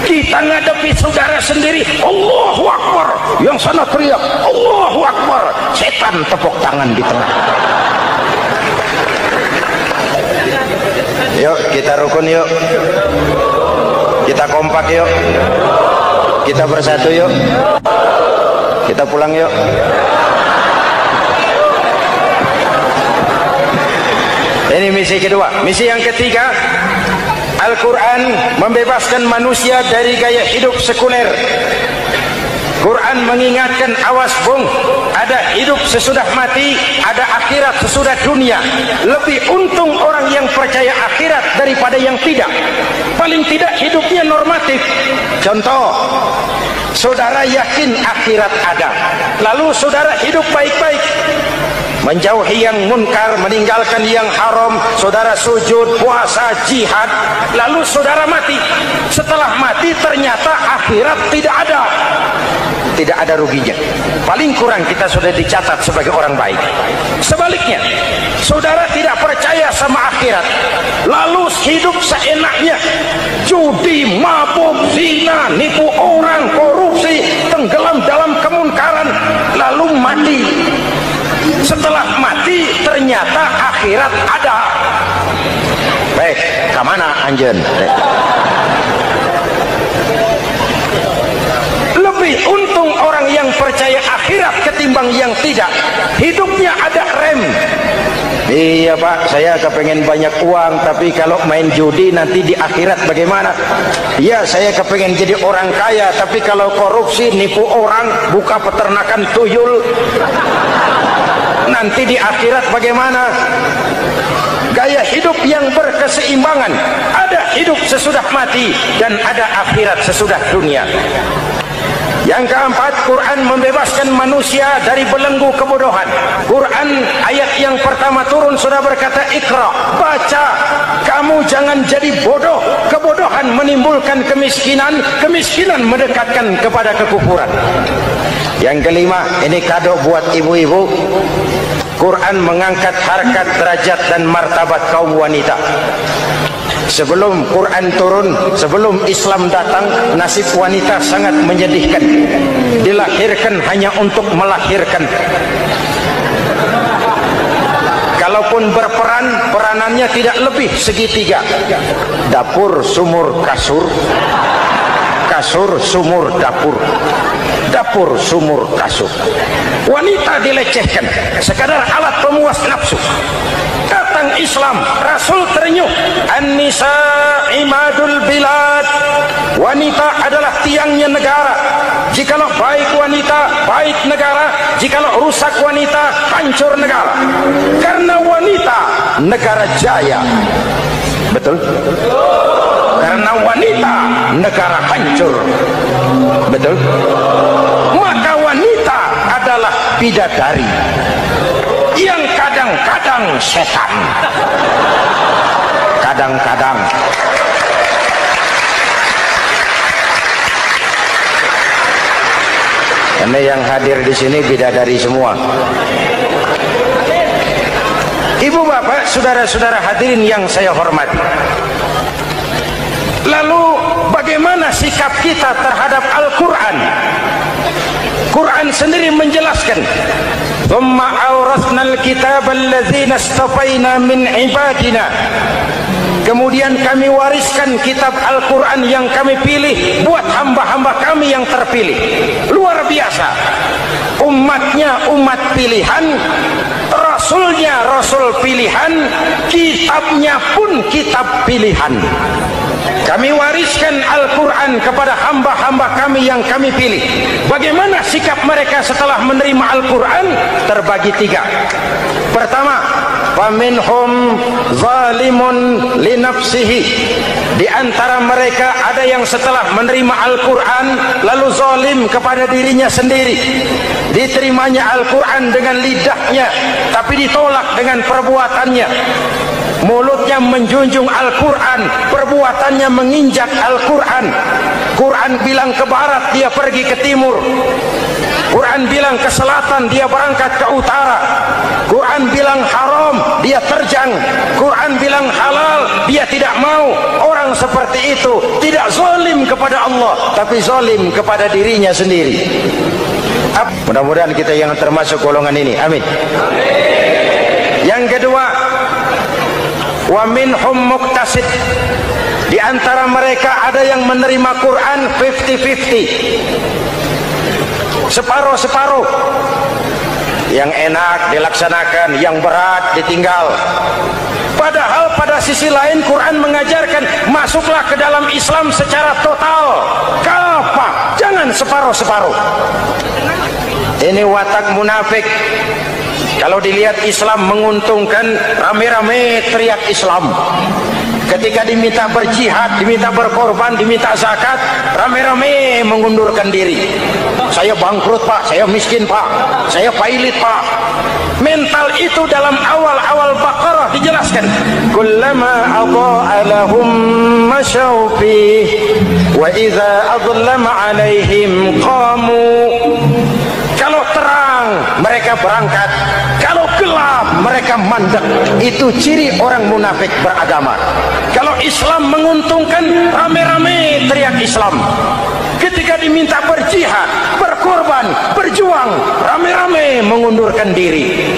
Kita ngadepi saudara sendiri, Allahu Akbar. Yang sana teriak Allahu Akbar, setan tepuk tangan di tengah. Yuk kita rukun yuk, kita kompak yuk, kita bersatu yuk, kita pulang yuk. Ini misi kedua. Misi yang ketiga, Al-Quran membebaskan manusia dari gaya hidup sekuler. Quran mengingatkan, awas bung, ada hidup sesudah mati, ada akhirat sesudah dunia. Lebih untung orang yang percaya akhirat daripada yang tidak. Paling tidak hidupnya normatif. Contoh, saudara yakin akhirat ada, lalu saudara hidup baik-baik, menjauhi yang munkar, meninggalkan yang haram, saudara sujud, puasa, jihad, lalu saudara mati. Setelah mati ternyata akhirat tidak ada. tidak ada ruginya. Paling kurang kita sudah dicatat sebagai orang baik. Sebaliknya, saudara tidak percaya sama akhirat, lalu hidup seenaknya, judi, mabuk, zina, nipu orang, korupsi, tenggelam dalam kemunkaran, lalu mati. Setelah mati ternyata akhirat ada. Baik, kemana anjen? Lebih untung orang yang percaya akhirat ketimbang yang tidak. Hidupnya ada rem. Iya Pak, saya kepengen banyak uang, tapi kalau main judi nanti di akhirat bagaimana? Iya, saya kepengen jadi orang kaya, tapi kalau korupsi, nipu orang, buka peternakan tuyul, nanti di akhirat bagaimana? Gaya hidup yang berkeseimbangan, ada hidup sesudah mati dan ada akhirat sesudah dunia. Yang keempat, Quran membebaskan manusia dari belenggu kebodohan. Quran ayat yang pertama turun sudah berkata, Iqra, baca, kamu jangan jadi bodoh. Kebodohan menimbulkan kemiskinan, kemiskinan mendekatkan kepada kekufuran. Yang kelima, ini kado buat ibu-ibu. Quran mengangkat harkat, derajat dan martabat kaum wanita. Sebelum Quran turun, sebelum Islam datang, nasib wanita sangat menyedihkan. Dilahirkan hanya untuk melahirkan. Kalaupun berperan, peranannya tidak lebih segitiga. Dapur, sumur, kasur. Kasur, sumur, dapur. Dapur, sumur, kasur. Wanita dilecehkan, sekadar alat pemuas nafsu. Datang Islam, Rasul terenyuh, An-nisa imadul bilad. Wanita adalah tiangnya negara. Jikalau baik wanita, baik negara. Jikalau rusak wanita, hancur negara. Karena wanita, negara jaya. Betul? Karena wanita, negara hancur. Betul? Maka wanita adalah bidadari yang kadang-kadang setan. Kadang-kadang. Karena yang hadir di sini bidadari semua. Ibu bapak, saudara-saudara hadirin yang saya hormati. Lalu bagaimana sikap kita terhadap Al-Quran? Quran sendiri menjelaskan, "Tsumma awrathnal kitaba alladzina istafaina min ibadina." Kemudian kami wariskan kitab Al-Quran yang kami pilih buat hamba-hamba kami yang terpilih. Luar biasa. Umatnya umat pilihan, Rasulnya Rasul pilihan, kitabnya pun kitab pilihan. Kami wariskan Al-Quran kepada hamba-hamba kami yang kami pilih. Bagaimana sikap mereka setelah menerima Al-Quran? Terbagi tiga. Pertama, faminhum zalimun li nafsihi. Di antara mereka ada yang setelah menerima Al-Quran lalu zalim kepada dirinya sendiri. Diterimanya Al-Quran dengan lidahnya, tapi ditolak dengan perbuatannya. Mulutnya menjunjung Al-Quran, perbuatannya menginjak Al-Quran. Quran bilang ke barat, dia pergi ke timur. Quran bilang ke selatan, dia berangkat ke utara. Quran bilang haram, dia terjang. Quran bilang halal, dia tidak mau. Orang seperti itu tidak zalim kepada Allah, tapi zalim kepada dirinya sendiri. Mudah-mudahan kita yang termasuk golongan ini. Amin. Yang kedua, wa minhum muqtasid. Di antara mereka ada yang menerima Quran 50-50. Separuh-separuh. Yang enak dilaksanakan, yang berat ditinggal. Padahal pada sisi lain Quran mengajarkan masuklah ke dalam Islam secara total. Kafah, jangan separuh-separuh. Ini watak munafik. Kalau dilihat Islam menguntungkan, rame-rame teriak Islam. Ketika diminta berjihad, diminta berkorban, diminta zakat, rame-rame mengundurkan diri. Saya bangkrut Pak, saya miskin Pak, saya pailit Pak. Mental itu dalam awal-awal Baqarah dijelaskan. Kullama adha'a lahum masyaw fih wa idza adlama 'alaihim qamu. Kalau terang mereka berangkat, kalau gelap mereka mandek. Itu ciri orang munafik beragama. Kalau Islam menguntungkan, rame-rame teriak Islam. Ketika diminta berjihad, berkorban, berjuang, rame-rame mengundurkan diri.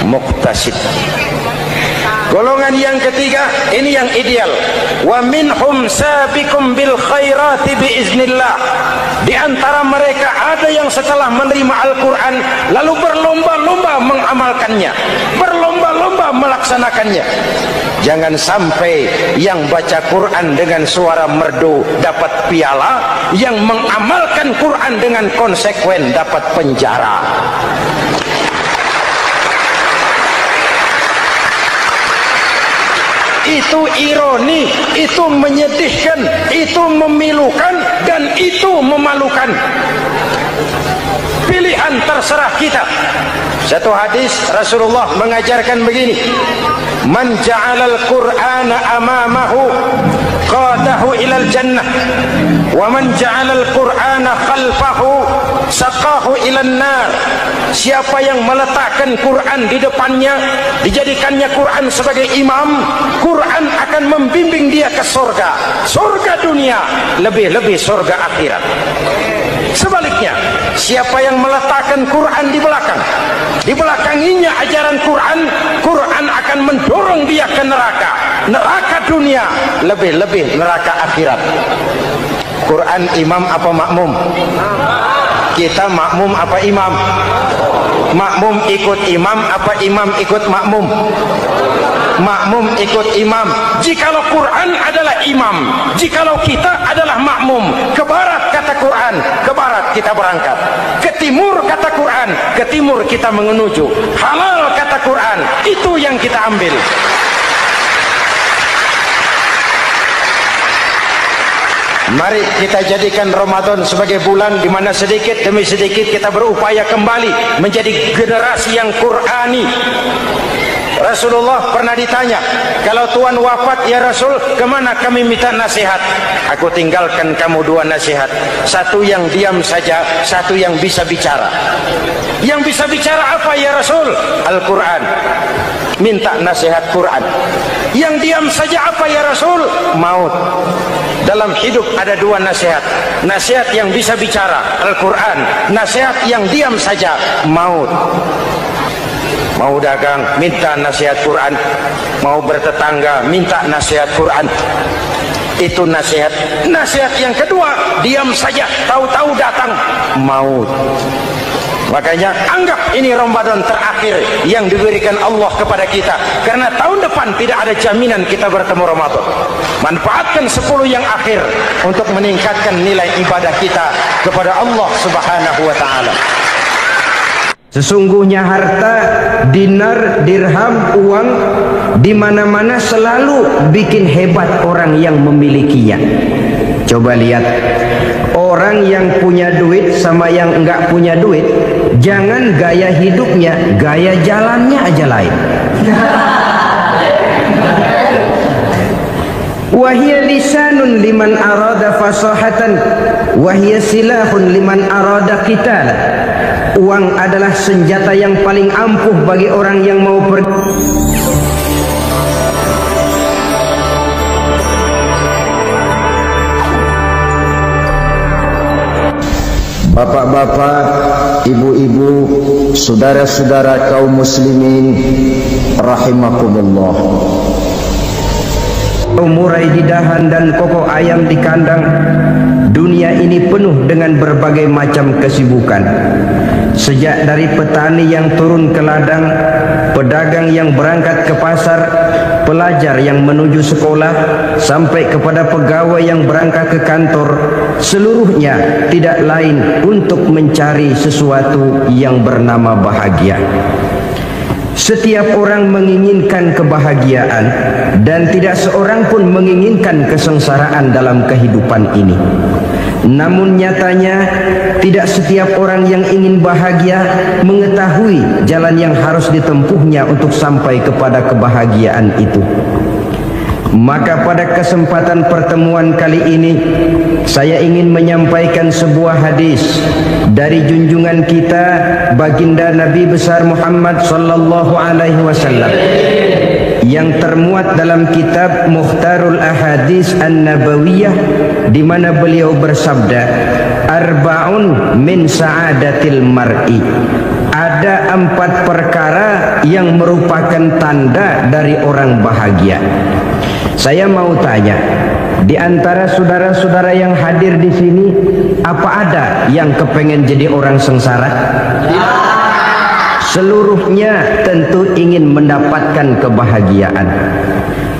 Muqtasid. Golongan yang ketiga, ini yang ideal. Wa minhum sabiqum bil khairati biiznillah. Di antara mereka ada yang setelah menerima Al-Quran lalu berlomba-lomba mengamalkannya, berlomba-lomba melaksanakannya. Jangan sampai yang baca Quran dengan suara merdu dapat piala, yang mengamalkan Quran dengan konsekuen dapat penjara. Itu ironi, itu menyedihkan, itu memilukan, dan itu memalukan. Pilihan terserah kita. Satu hadis Rasulullah mengajarkan begini: man ja'alal Qur'ana amamahu qadahu ilal jannah wa man ja'alal Qur'ana khalfahu saqahu ilan nar. Siapa yang meletakkan Quran di depannya, dijadikannya Quran sebagai imam, Quran akan membimbing dia ke surga, surga dunia, lebih-lebih surga akhirat. Sebaliknya, siapa yang meletakkan Quran di belakang, dibelakanginya ajaran Quran, Quran akan mendorong dia ke neraka, neraka dunia, lebih-lebih neraka akhirat. Quran imam apa makmum? Kita makmum apa imam? Makmum ikut imam apa imam ikut makmum? Makmum ikut imam. Jikalau Quran adalah imam, jikalau kita adalah makmum. Ke barat kata Quran, ke barat kita berangkat. Ke timur kata Quran, ke timur kita menuju. Halal kata Quran, itu yang kita ambil. Mari kita jadikan Ramadan sebagai bulan di mana sedikit demi sedikit kita berupaya kembali menjadi generasi yang Qurani. Rasulullah pernah ditanya, kalau Tuhan wafat ya Rasul, kemana kami minta nasihat? Aku tinggalkan kamu dua nasihat, satu yang diam saja, satu yang bisa bicara. Yang bisa bicara apa ya Rasul? Al-Quran. Minta nasihat Quran. Yang diam saja apa ya Rasul? Maut. Dalam hidup ada dua nasihat. Nasihat yang bisa bicara, Al-Quran. Nasihat yang diam saja, maut. Mau dagang, minta nasihat Quran. Mau bertetangga, minta nasihat Quran. Itu nasihat. Nasihat yang kedua, diam saja, tahu-tahu datang maut. Makanya anggap ini Ramadan terakhir yang diberikan Allah kepada kita, karena tahun depan tidak ada jaminan kita bertemu Ramadan. Manfaatkan 10 yang akhir untuk meningkatkan nilai ibadah kita kepada Allah Subhanahu wa taala. Sesungguhnya harta, dinar, dirham, uang di mana-mana selalu bikin hebat orang yang memilikinya. Coba lihat, orang yang punya duit sama yang enggak punya duit, jangan gaya hidupnya, gaya jalannya aja lain. Wahia lisanun liman arada fasahatan, wahia silahun liman arada qitala. Uang adalah senjata yang paling ampuh bagi orang yang mau pergi. Bapak-bapak, ibu-ibu, saudara-saudara kaum muslimin rahimakumullah. Murai di dahan dan kokok ayam di kandang. Dunia ini penuh dengan berbagai macam kesibukan. Sejak dari petani yang turun ke ladang, pedagang yang berangkat ke pasar, pelajar yang menuju sekolah, sampai kepada pegawai yang berangkat ke kantor, seluruhnya tidak lain untuk mencari sesuatu yang bernama bahagia. Setiap orang menginginkan kebahagiaan, dan tidak seorang pun menginginkan kesengsaraan dalam kehidupan ini. Namun nyatanya tidak setiap orang yang ingin bahagia mengetahui jalan yang harus ditempuhnya untuk sampai kepada kebahagiaan itu. Maka pada kesempatan pertemuan kali ini saya ingin menyampaikan sebuah hadis dari junjungan kita baginda Nabi besar Muhammad sallallahu alaihi wasallam yang termuat dalam kitab Mukhtarul Ahadits An-Nabawiyah, di mana beliau bersabda, arba'un min sa'adatil mar'i. Ada 4 perkara yang merupakan tanda dari orang bahagia. Saya mau tanya, di antara saudara-saudara yang hadir di sini, apa ada yang kepengen jadi orang sengsara? Seluruhnya tentu ingin mendapatkan kebahagiaan.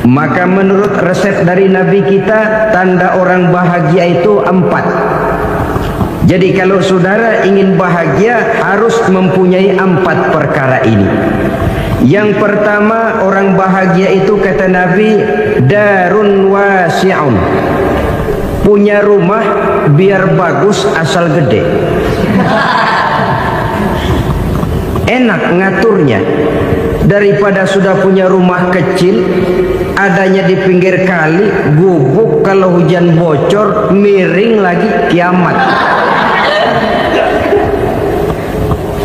Maka menurut resep dari Nabi kita, tanda orang bahagia itu 4. Jadi kalau saudara ingin bahagia harus mempunyai 4 perkara ini. Yang pertama, orang bahagia itu kata Nabi, darun wasi'un. Punya rumah biar bagus asal gede. Enak ngaturnya daripada sudah punya rumah kecil adanya di pinggir kali, gubuk, kalau hujan bocor miring lagi, kiamat.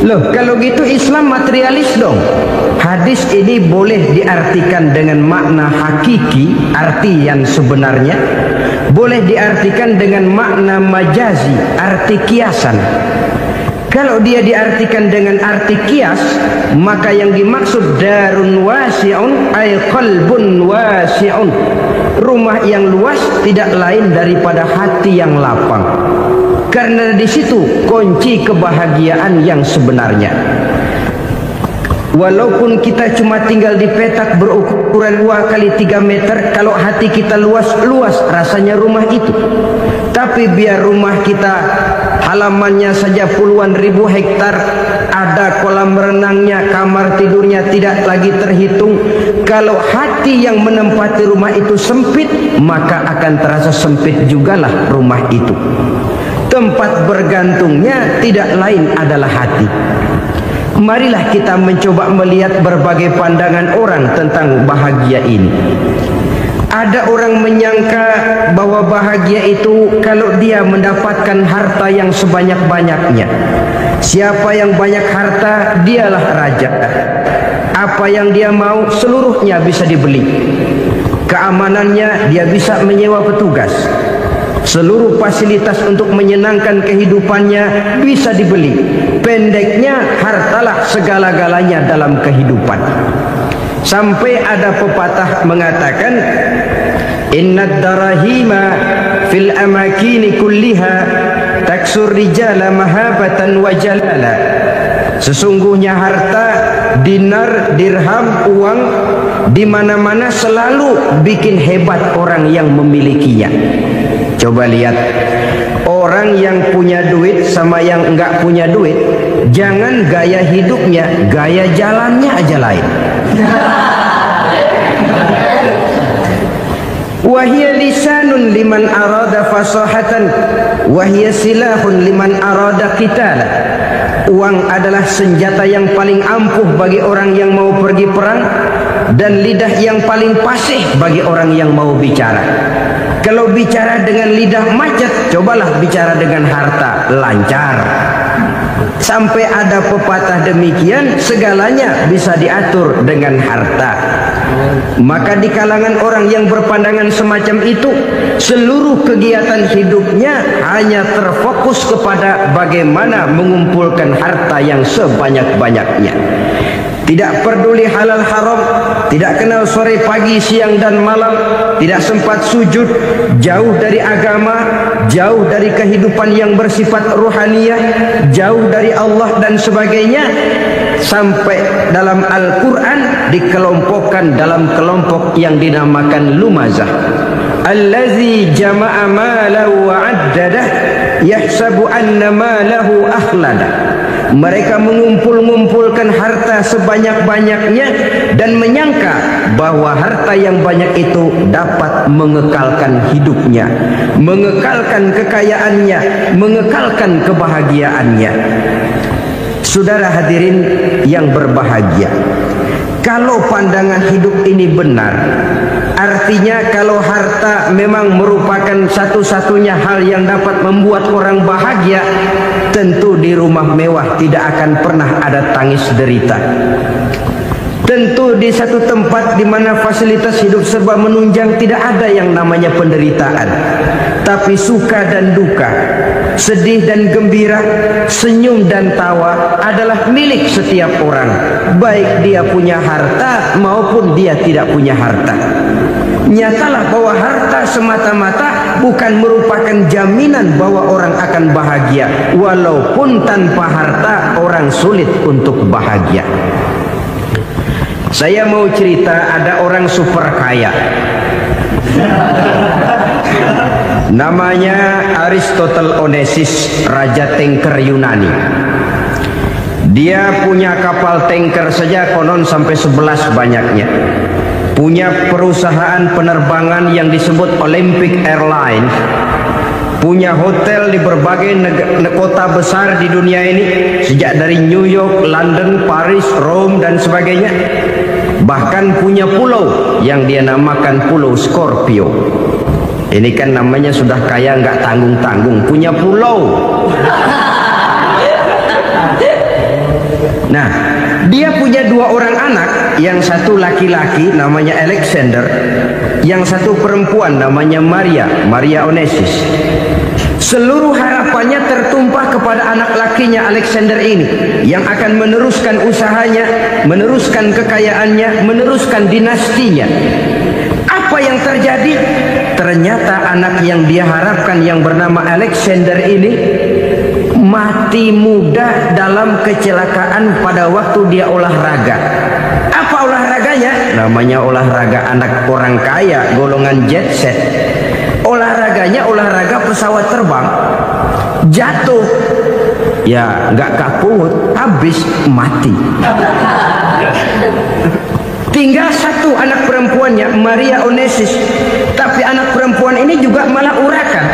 Loh, kalau gitu Islam materialis dong. Hadis ini boleh diartikan dengan makna hakiki, arti yang sebenarnya, boleh diartikan dengan makna majazi, arti kiasan. Kalau dia diartikan dengan arti kias, maka yang dimaksud darun wasi'un ay qalbun wasi'un. Rumah yang luas tidak lain daripada hati yang lapang. Karena di situ kunci kebahagiaan yang sebenarnya. Walaupun kita cuma tinggal di petak berukuran 2 kali 3 meter, kalau hati kita luas-luas rasanya rumah itu. Tapi biar rumah kita halamannya saja puluhan ribu hektar, ada kolam renangnya, kamar tidurnya tidak lagi terhitung. Kalau hati yang menempati rumah itu sempit, maka akan terasa sempit jugalah rumah itu. Tempat bergantungnya tidak lain adalah hati. Marilah kita mencoba melihat berbagai pandangan orang tentang bahagia ini. Ada orang menyangka bahwa bahagia itu kalau dia mendapatkan harta yang sebanyak-banyaknya. Siapa yang banyak harta, dialah raja. Apa yang dia mau seluruhnya bisa dibeli. Keamanannya dia bisa menyewa petugas. Seluruh fasilitas untuk menyenangkan kehidupannya bisa dibeli. Pendeknya, hartalah segala-galanya dalam kehidupan. Sampai ada pepatah mengatakan, innad darahima fil amakini kulliha taksur rijala mahabatan wa jalala. Sesungguhnya harta, dinar, dirham, uang di mana-mana selalu bikin hebat orang yang memilikinya. Coba lihat, orang yang punya duit sama yang enggak punya duit, jangan gaya hidupnya, gaya jalannya aja lain. Wahia lisanun liman arada fasahatan, wahia silahun liman arada qitala. Uang adalah senjata yang paling ampuh bagi orang yang mau pergi perang, dan lidah yang paling fasih bagi orang yang mau bicara. Kalau bicara dengan lidah macet, cobalah bicara dengan harta, lancar. Sampai ada pepatah demikian, segalanya bisa diatur dengan harta. Maka di kalangan orang yang berpandangan semacam itu, seluruh kegiatan hidupnya hanya terfokus kepada bagaimana mengumpulkan harta yang sebanyak-banyaknya. Tidak peduli halal haram, tidak kenal sore pagi siang dan malam, tidak sempat sujud, jauh dari agama, jauh dari kehidupan yang bersifat ruhaniyah, jauh dari Allah dan sebagainya. Sampai dalam Al-Quran dikelompokkan dalam kelompok yang dinamakan lumazah. Allazi jama'a malahu wa addadah, yahsabu anna malahu akhlada. Mereka mengumpul-ngumpulkan harta sebanyak-banyaknya dan menyangka bahwa harta yang banyak itu dapat mengekalkan hidupnya, mengekalkan kekayaannya, mengekalkan kebahagiaannya. Saudara hadirin yang berbahagia, kalau pandangan hidup ini benar, artinya kalau harta memang merupakan satu-satunya hal yang dapat membuat orang bahagia, tentu di rumah mewah tidak akan pernah ada tangis derita. Tentu di satu tempat di mana fasilitas hidup serba menunjang tidak ada yang namanya penderitaan. Tapi suka dan duka, sedih dan gembira, senyum dan tawa adalah milik setiap orang, baik dia punya harta maupun dia tidak punya harta. Nyatalah bahwa harta semata-mata bukan merupakan jaminan bahwa orang akan bahagia. Walaupun tanpa harta orang sulit untuk bahagia. Saya mau cerita, ada orang super kaya, namanya Aristotle Onesimus, Raja Tanker Yunani. Dia punya kapal tanker saja konon sampai 11 banyaknya. Punya perusahaan penerbangan yang disebut Olympic Airlines. Punya hotel di berbagai kota besar di dunia ini, sejak dari New York, London, Paris, Rome dan sebagainya. Bahkan punya pulau yang dia namakan Pulau Scorpio. Ini kan namanya sudah kaya nggak tanggung-tanggung, punya pulau. Nah, dia punya 2 orang anak, yang satu laki-laki namanya Alexander, yang satu perempuan namanya Maria Onesimus. Seluruh harapannya tertumpah kepada anak lakinya Alexander ini, yang akan meneruskan usahanya, meneruskan kekayaannya, meneruskan dinastinya. Apa yang terjadi? Ternyata anak yang dia harapkan yang bernama Alexander ini mati muda dalam kecelakaan pada waktu dia olahraga. Apa olahraganya? Namanya olahraga anak orang kaya, golongan jet set. Olahraganya olahraga pesawat terbang. Jatuh, ya nggak kaput, habis mati. Tinggal satu anak perempuannya, Maria Onesimus. Tapi anak perempuan ini juga malah urakan.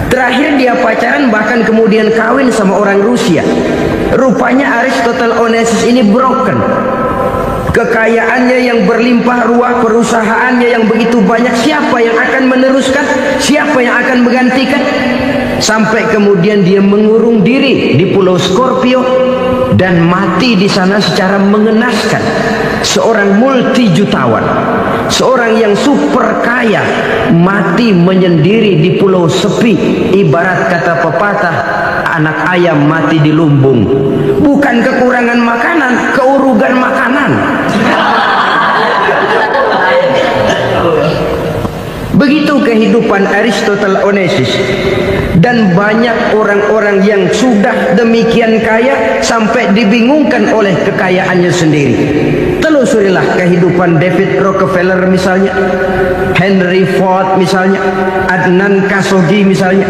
Terakhir dia pacaran, bahkan kemudian kawin sama orang Rusia. Rupanya Aristotle Onesimus ini broken. Kekayaannya yang berlimpah ruah, perusahaannya yang begitu banyak, siapa yang akan meneruskan? Siapa yang akan menggantikan? Sampai kemudian dia mengurung diri di Pulau Scorpio dan mati di sana secara mengenaskan. Seorang multi jutawan, seorang yang super kaya, mati menyendiri di pulau sepi. Ibarat kata pepatah, anak ayam mati di lumbung. Bukan kekurangan makanan, keurugan makanan. Begitu kehidupan Aristotle Onesimus. Dan banyak orang-orang yang sudah demikian kaya sampai dibingungkan oleh kekayaannya sendiri. Telusurilah kehidupan David Rockefeller misalnya, Henry Ford misalnya, Adnan Khashoggi misalnya.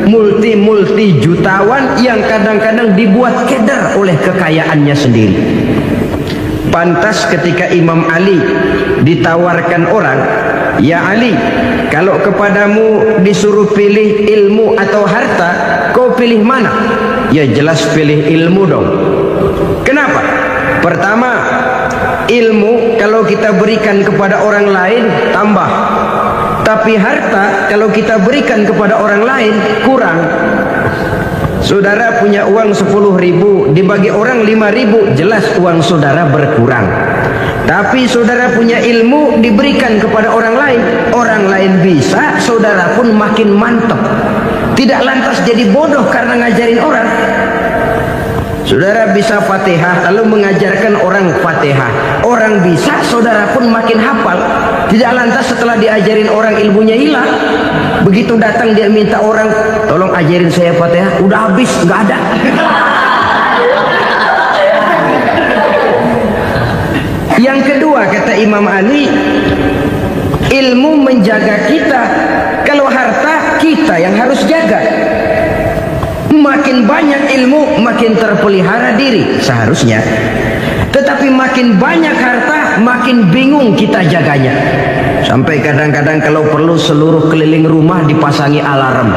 Multi jutawan yang kadang-kadang dibuat keder oleh kekayaannya sendiri. Pantas ketika Imam Ali ditawarkan orang, "Ya Ali, kalau kepadamu disuruh pilih ilmu atau harta, kau pilih mana?" Ya jelas pilih ilmu dong. Kenapa? Pertama, ilmu kalau kita berikan kepada orang lain tambah. Tapi harta kalau kita berikan kepada orang lain kurang. Saudara punya uang 10.000, dibagi orang 5.000, jelas uang saudara berkurang. Tapi saudara punya ilmu, diberikan kepada orang lain bisa, saudara pun makin mantap. Tidak lantas jadi bodoh karena ngajarin orang. Saudara bisa Fatihah lalu mengajarkan orang Fatihah. Orang bisa, saudara pun makin hafal. Tidak lantas setelah diajarin orang ilmunya hilang. Begitu datang dia minta orang, "Tolong ajarin saya Fatihah." Udah habis, nggak ada. Yang kedua kata Imam Ali, ilmu menjaga kita. Kalau harta kita yang harus jaga. Makin banyak ilmu, makin terpelihara diri seharusnya. Tetapi makin banyak harta, makin bingung kita jaganya. Sampai kadang-kadang kalau perlu seluruh keliling rumah dipasangi alarm.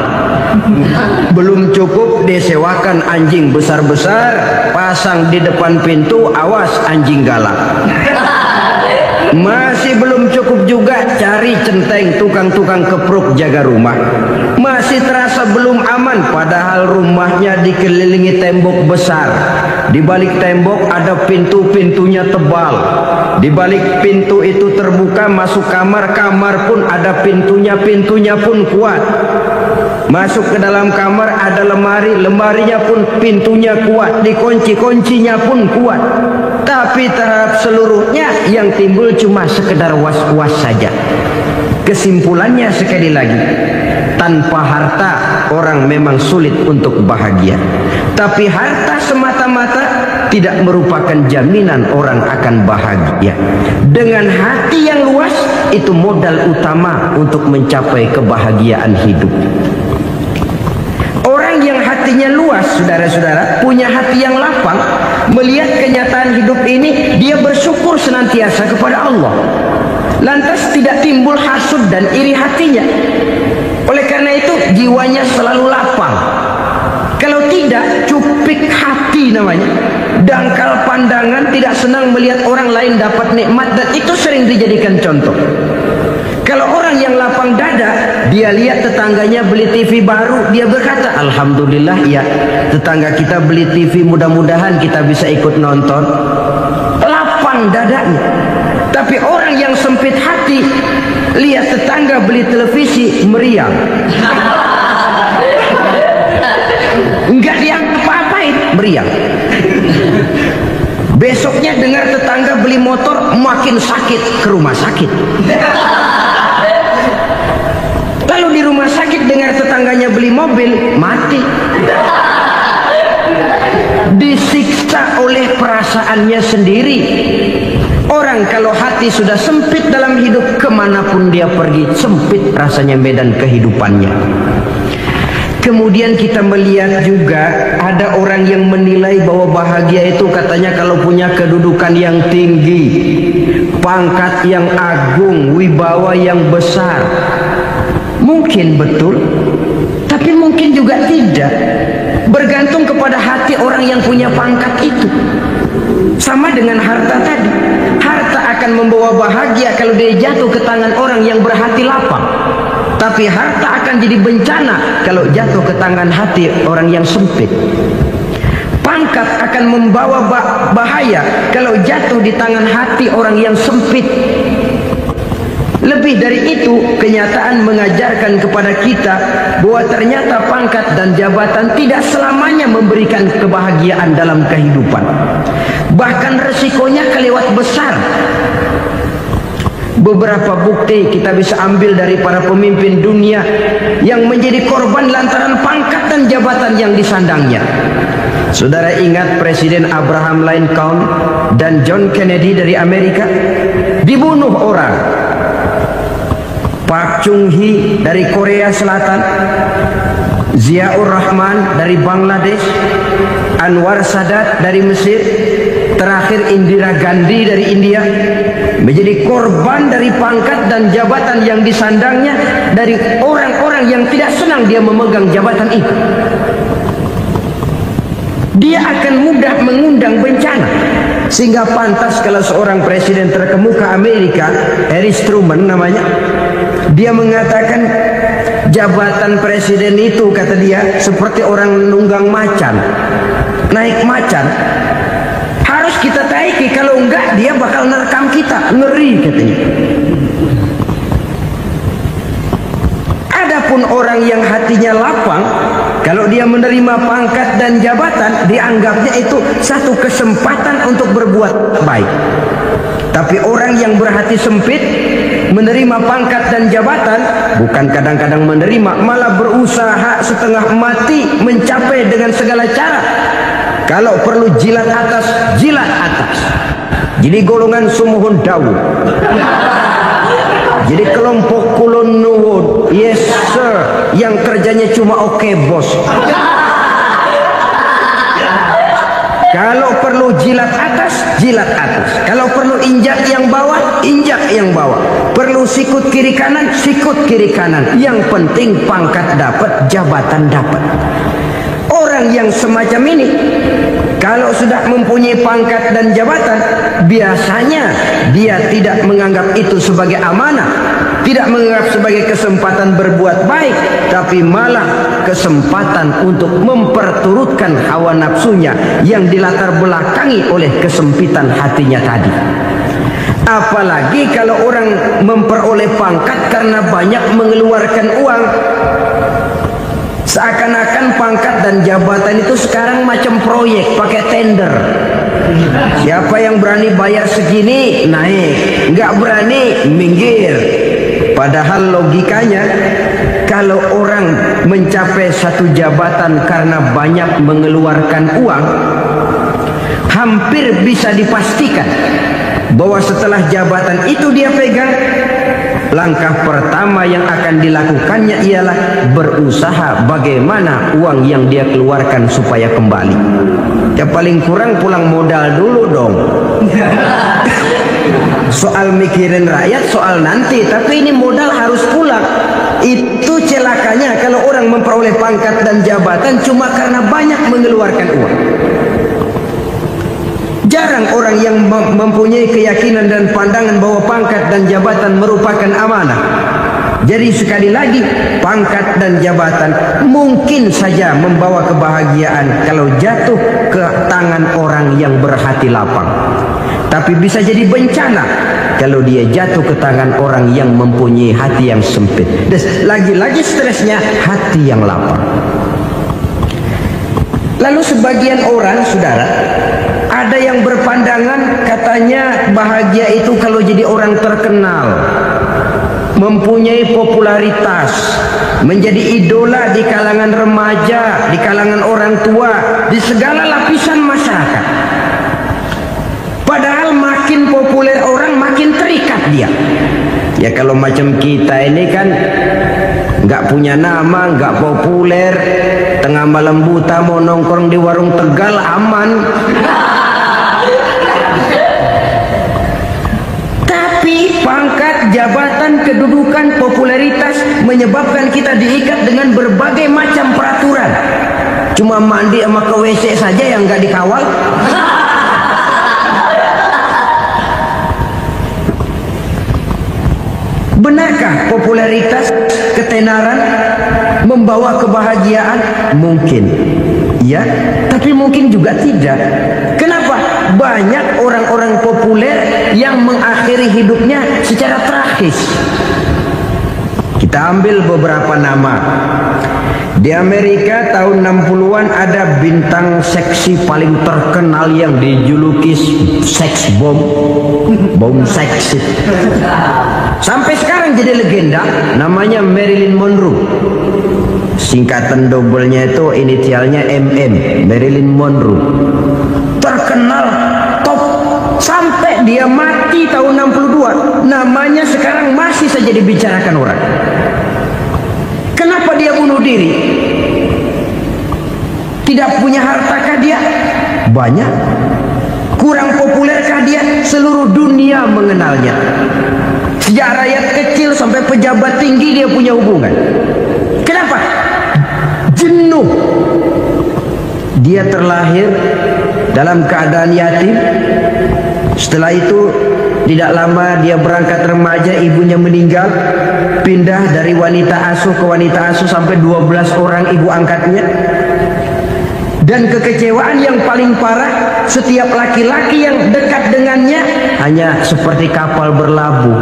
Belum cukup disewakan anjing besar-besar, pasang di depan pintu, awas anjing galak. Masih belum cukup juga, cari centeng tukang-tukang kepruk jaga rumah. Masih terasa belum aman, padahal rumahnya dikelilingi tembok besar. Di balik tembok ada pintu-pintunya tebal. Di balik pintu itu terbuka masuk kamar, kamar pun ada pintunya, pintunya pun kuat. Masuk ke dalam kamar ada lemari, lemarinya pun pintunya kuat, dikunci, kuncinya pun kuat. Tapi tahap seluruhnya yang timbul cuma sekedar was-was saja. Kesimpulannya sekali lagi, tanpa harta orang memang sulit untuk bahagia. Tapi harta semata-mata tidak merupakan jaminan orang akan bahagia. Dengan hati yang luas, itu modal utama untuk mencapai kebahagiaan hidup. Orang yang hatinya luas, saudara-saudara, punya hati yang lapang, melihat kenyataan hidup ini, dia bersyukur senantiasa kepada Allah. Lantas tidak timbul hasud dan iri hatinya. Oleh karena itu jiwanya selalu lapang. Kalau tidak, cupik hati namanya, dangkal pandangan, tidak senang melihat orang lain dapat nikmat, dan itu sering dijadikan contoh. Kalau orang yang lapang dada, dia lihat tetangganya beli TV baru, dia berkata, alhamdulillah ya, tetangga kita beli TV, mudah-mudahan kita bisa ikut nonton. Lapang dadanya. Tapi orang yang sempit hati, lihat tetangga beli televisi, meriang. Enggak dianggap apa-apain, meriang. Besoknya dengar tetangga beli motor, makin sakit, ke rumah sakit. Lalu di rumah sakit dengar tetangganya beli mobil, mati. Disiksa oleh perasaannya sendiri. Orang kalau hati sudah sempit dalam hidup, kemanapun dia pergi, sempit rasanya medan kehidupannya. Kemudian kita melihat juga ada orang yang menilai bahwa bahagia itu katanya kalau punya kedudukan yang tinggi, pangkat yang agung, wibawa yang besar. Mungkin betul, tapi mungkin juga tidak. Bergantung kepada hati orang yang punya pangkat itu. Sama dengan harta tadi. Harta akan membawa bahagia kalau dia jatuh ke tangan orang yang berhati lapang. Tapi harta akan jadi bencana kalau jatuh ke tangan hati orang yang sempit. Pangkat akan membawa bahaya kalau jatuh di tangan hati orang yang sempit. Lebih dari itu, kenyataan mengajarkan kepada kita bahwa ternyata pangkat dan jabatan tidak selamanya memberikan kebahagiaan dalam kehidupan. Bahkan resikonya kelewat besar. Beberapa bukti kita bisa ambil dari para pemimpin dunia yang menjadi korban lantaran pangkat dan jabatan yang disandangnya. Saudara ingat Presiden Abraham Lincoln dan John Kennedy dari Amerika dibunuh orang. Park Chung-hee dari Korea Selatan, Ziaur Rahman dari Bangladesh, Anwar Sadat dari Mesir, terakhir Indira Gandhi dari India, menjadi korban dari pangkat dan jabatan yang disandangnya dari orang-orang yang tidak senang dia memegang jabatan itu. Dia akan mudah mengundang bencana. Sehingga pantas kalau seorang presiden terkemuka Amerika, Harry Truman namanya, dia mengatakan jabatan presiden itu, kata dia, seperti orang nunggang macan, naik macan. Harus kita taiki, kalau enggak dia bakal nerkam kita, ngeri katanya. Adapun orang yang hatinya lapang, kalau dia menerima pangkat dan jabatan, dianggapnya itu satu kesempatan untuk berbuat baik. Tapi orang yang berhati sempit, menerima pangkat dan jabatan, bukan kadang-kadang menerima, malah berusaha setengah mati mencapai dengan segala cara. Kalau perlu jilat atas, jilat atas. Jadi golongan sumuhun Dawud. Jadi kelompok kulon nuwun, yes sir, yang kerjanya cuma oke bos. Kalau perlu jilat atas, jilat atas. Kalau perlu injak yang bawah, injak yang bawah. Perlu sikut kiri kanan, sikut kiri kanan. Yang penting pangkat dapat, jabatan dapat. Orang yang semacam ini, kalau sudah mempunyai pangkat dan jabatan, biasanya dia tidak menganggap itu sebagai amanah, tidak menganggap sebagai kesempatan berbuat baik, tapi malah kesempatan untuk memperturutkan hawa nafsunya yang dilatar belakangi oleh kesempitan hatinya tadi. Apalagi kalau orang memperoleh pangkat karena banyak mengeluarkan uang. Seakan-akan pangkat dan jabatan itu sekarang macam proyek, pakai tender. Siapa yang berani bayar segini, naik. Nggak berani, minggir. Padahal logikanya, kalau orang mencapai satu jabatan karena banyak mengeluarkan uang, hampir bisa dipastikan bahwa setelah jabatan itu dia pegang, langkah pertama yang akan dilakukannya ialah berusaha bagaimana uang yang dia keluarkan supaya kembali. Ya paling kurang pulang modal dulu dong. Soal mikirin rakyat, soal nanti, tapi ini modal harus pulang. Itu celakanya kalau orang memperoleh pangkat dan jabatan cuma karena banyak mengeluarkan uang. Jarang orang yang mempunyai keyakinan dan pandangan bahwa pangkat dan jabatan merupakan amanah. Jadi sekali lagi, pangkat dan jabatan mungkin saja membawa kebahagiaan kalau jatuh ke tangan orang yang berhati lapang. Tapi bisa jadi bencana kalau dia jatuh ke tangan orang yang mempunyai hati yang sempit. Dan lagi-lagi stresnya hati yang lapang. Lalu sebagian orang, saudara, ada yang berpandangan katanya bahagia itu kalau jadi orang terkenal, mempunyai popularitas, menjadi idola di kalangan remaja, di kalangan orang tua, di segala lapisan masyarakat. Padahal makin populer orang, makin terikat dia. Ya kalau macam kita ini kan nggak punya nama, nggak populer, tengah malam buta mau nongkrong di warung Tegal aman. Tapi pangkat, jabatan, kedudukan, popularitas menyebabkan kita diikat dengan berbagai macam peraturan. Cuma mandi sama ke WC saja yang nggak dikawal. Benarkah popularitas, ketenaran membawa kebahagiaan? Mungkin, ya, tapi mungkin juga tidak. Kenapa? Banyak orang-orang populer yang mengakhiri hidupnya secara tragis. Kita ambil beberapa nama. Di Amerika tahun 60-an ada bintang seksi paling terkenal yang dijuluki seks bom, bom seksi. Sampai sekarang jadi legenda, namanya Marilyn Monroe. Singkatan dobelnya itu inisialnya MM, Marilyn Monroe. Terkenal, top, sampai dia mati tahun 62. Namanya sekarang masih saja dibicarakan orang. Kenapa dia bunuh diri? Tidak punya hartakah dia? Banyak. Kurang populerkah dia? Seluruh dunia mengenalnya. Sejak rakyat kecil sampai pejabat tinggi dia punya hubungan. Kenapa? Jenuh. Dia terlahir dalam keadaan yatim. Setelah itu tidak lama dia berangkat remaja, ibunya meninggal. Pindah dari wanita asuh ke wanita asuh sampai 12 orang ibu angkatnya. Dan kekecewaan yang paling parah, setiap laki-laki yang dekat dengannya hanya seperti kapal berlabuh.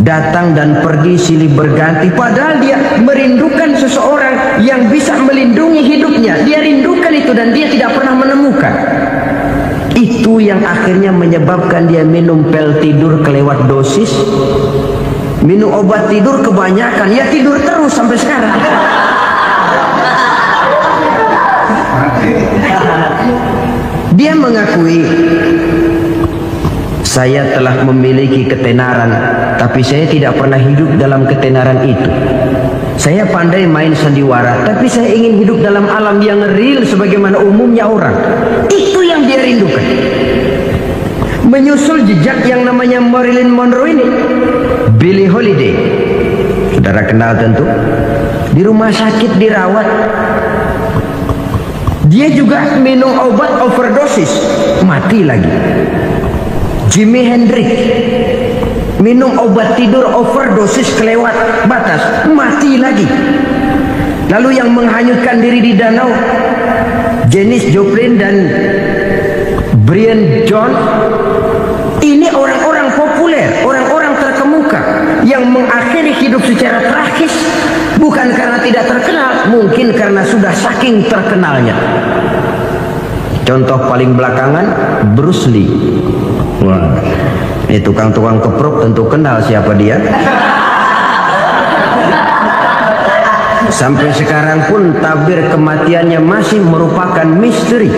Datang dan pergi silih berganti. Padahal dia merindukan seseorang yang bisa melindungi hidupnya. Dia rindukan itu dan dia tidak pernah menemukan. Itu yang akhirnya menyebabkan dia minum pil tidur kelewat dosis, minum obat tidur kebanyakan, ya tidur terus sampai sekarang. Dia mengakui, saya telah memiliki ketenaran, tapi saya tidak pernah hidup dalam ketenaran itu. Saya pandai main sandiwara, tapi saya ingin hidup dalam alam yang real sebagaimana umumnya orang. Itu yang dia rindukan. Menyusul jejak yang namanya Marilyn Monroe ini, Billie Holiday, saudara kenal tentu. Di rumah sakit dirawat. Dia juga minum obat overdosis, mati lagi. Jimi Hendrix minum obat tidur overdosis kelewat batas, mati lagi. Lalu yang menghanyutkan diri di danau, Janis Joplin dan Brian Jones. Ini orang-orang populer, orang-orang terkemuka yang mengakhiri hidup secara tragis, bukan karena tidak terkenal, mungkin karena sudah saking terkenalnya. Contoh paling belakangan, Bruce Lee. Wah, ini tukang-tukang keprok tentu kenal siapa dia. Sampai sekarang pun tabir kematiannya masih merupakan misteri.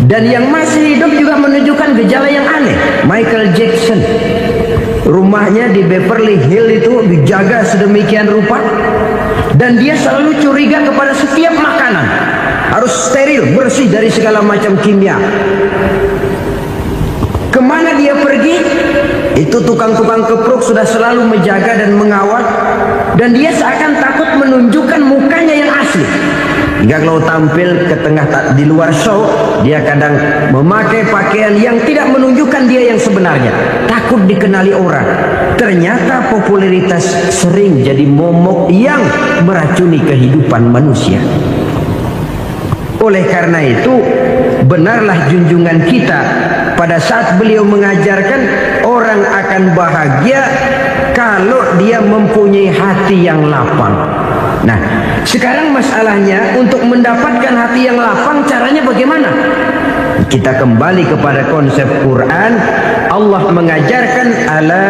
Dan yang masih hidup juga menunjukkan gejala yang aneh. Michael Jackson, rumahnya di Beverly Hills itu dijaga sedemikian rupa, dan dia selalu curiga kepada setiap makanan harus steril, bersih dari segala macam kimia. Kemana dia pergi, itu tukang-tukang keprok sudah selalu menjaga dan mengawal, dan dia seakan takut menunjukkan mukanya yang asli. Hingga kalau tampil ke tengah di luar show, dia kadang memakai pakaian yang tidak menunjukkan dia yang sebenarnya, takut dikenali orang. Ternyata popularitas sering jadi momok yang meracuni kehidupan manusia. Oleh karena itu, benarlah junjungan kita pada saat beliau mengajarkan orang akan bahagia kalau dia mempunyai hati yang lapang. Nah, sekarang masalahnya untuk mendapatkan hati yang lapang, caranya bagaimana? Kita kembali kepada konsep Quran. Allah mengajarkan, ala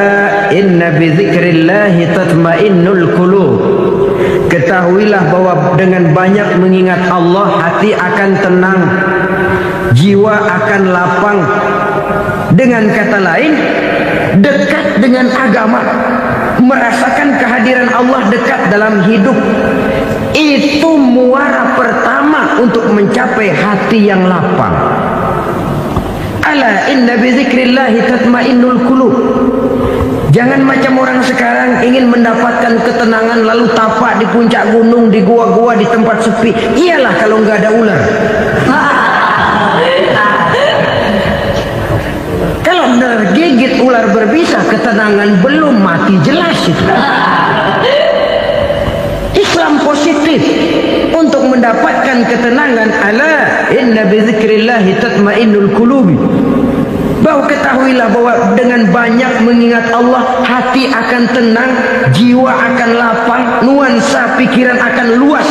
inna bi dzikrillahi tatmainnul qulub. Ketahuilah bahwa dengan banyak mengingat Allah, hati akan tenang, jiwa akan lapang. Dengan kata lain, dekat dengan agama, merasakan kehadiran Allah dekat dalam hidup, itu muara pertama untuk mencapai hati yang lapang. Ala inna bi dzikrillahi tatmainnul qulub. Jangan macam orang sekarang ingin mendapatkan ketenangan lalu tapak di puncak gunung, di gua-gua, di tempat sepi. Iyalah kalau nggak ada ular. Kalau benar gigit ular berbisa, ketenangan belum, mati jelas itu. Islam positif untuk mendapatkan ketenangan. Ala inna bi dzikrillahi tatmainnul qulubi. Bahwa ketahuilah bahwa dengan banyak mengingat Allah, hati akan tenang, jiwa akan lapang, nuansa pikiran akan luas.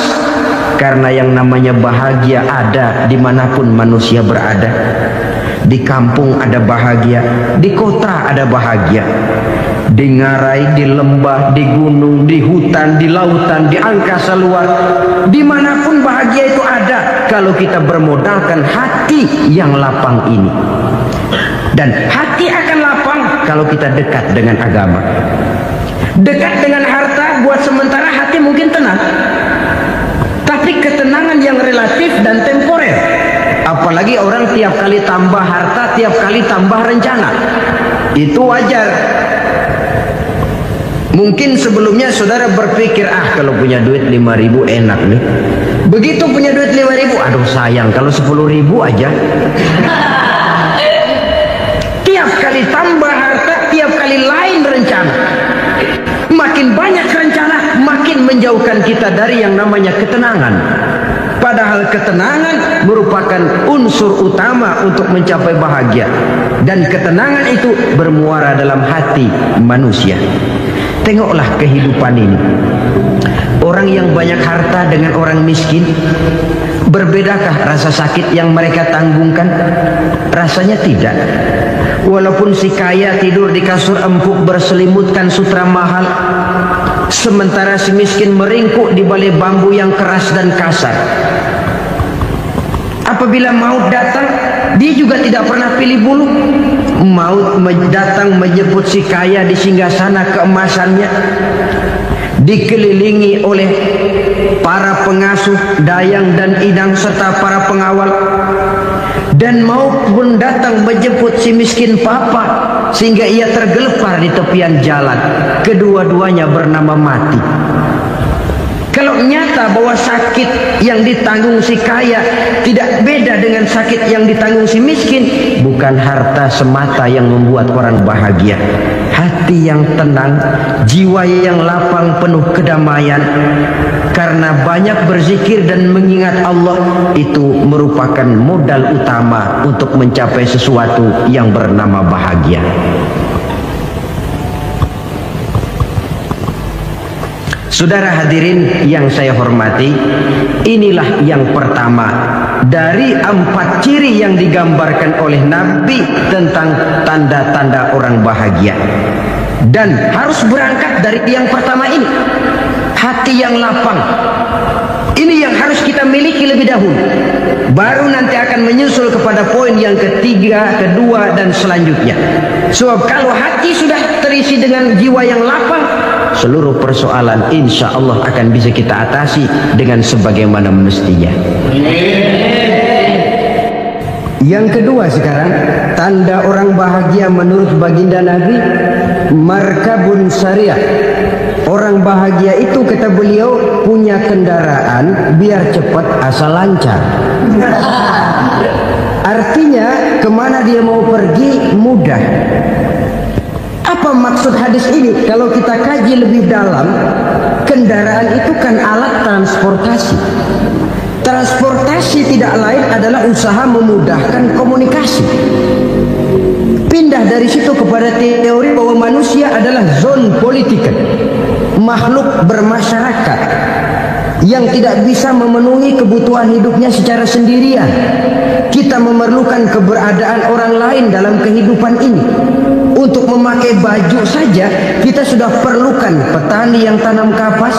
Karena yang namanya bahagia ada dimanapun manusia berada. Di kampung ada bahagia, di kota ada bahagia, di ngarai, di lembah, di gunung, di hutan, di lautan, di angkasa luar, dimanapun bahagia itu ada kalau kita bermodalkan hati yang lapang ini. Dan hati akan lapang kalau kita dekat dengan agama. Dekat dengan harta buat sementara hati mungkin tenang, tapi ketenangan yang relatif dan temporer. Apalagi orang tiap kali tambah harta, tiap kali tambah rencana, itu wajar. Mungkin sebelumnya saudara berpikir, kalau punya duit 5.000 enak nih. Begitu punya duit 5.000, aduh sayang kalau 10.000 aja. Tiap kali tambah harta, tiap kali lain rencana. Makin banyak rencana, makin menjauhkan kita dari yang namanya ketenangan. Padahal ketenangan merupakan unsur utama untuk mencapai bahagia. Dan ketenangan itu bermuara dalam hati manusia. Tengoklah kehidupan ini. Orang yang banyak harta dengan orang miskin, berbedakah rasa sakit yang mereka tanggungkan? Rasanya tidak. Walaupun si kaya tidur di kasur empuk berselimutkan sutra mahal, sementara si miskin meringkuk di balai bambu yang keras dan kasar. Apabila maut datang, dia juga tidak pernah pilih bulu. maut datang menjemput si kaya di singgasana keemasannya, dikelilingi oleh para pengasuh, dayang dan idang serta para pengawal, dan maut pun datang menjemput si miskin papa sehingga ia tergelepar di tepian jalan. Kedua-duanya bernama mati. Kalau nyata bahwa sakit yang ditanggung si kaya tidak beda dengan sakit yang ditanggung si miskin, bukan harta semata yang membuat orang bahagia. Hati yang tenang, jiwa yang lapang penuh kedamaian karena banyak berzikir dan mengingat Allah, itu merupakan modal utama untuk mencapai sesuatu yang bernama bahagia. Saudara hadirin yang saya hormati, inilah yang pertama dari 4 ciri yang digambarkan oleh Nabi tentang tanda-tanda orang bahagia. Dan harus berangkat dari yang pertama ini, hati yang lapang. Ini yang harus kita miliki lebih dahulu, baru nanti akan menyusul kepada poin yang ketiga, kedua, dan selanjutnya. Sebab kalau hati sudah terisi dengan jiwa yang lapang, seluruh persoalan insya Allah akan bisa kita atasi dengan sebagaimana mestinya. Yang kedua sekarang, tanda orang bahagia menurut baginda Nabi, markabun syariah. Orang bahagia itu, kata beliau, punya kendaraan biar cepat asal lancar. Artinya kemana dia mau pergi mudah. Apa maksud hadis ini? Kalau kita kaji lebih dalam, kendaraan itu kan alat transportasi. Transportasi tidak lain adalah usaha memudahkan komunikasi. Pindah dari situ kepada teori bahwa manusia adalah zon politik, makhluk bermasyarakat yang tidak bisa memenuhi kebutuhan hidupnya secara sendirian. Kita memerlukan keberadaan orang lain dalam kehidupan ini. Untuk memakai baju saja kita sudah perlukan petani yang tanam kapas,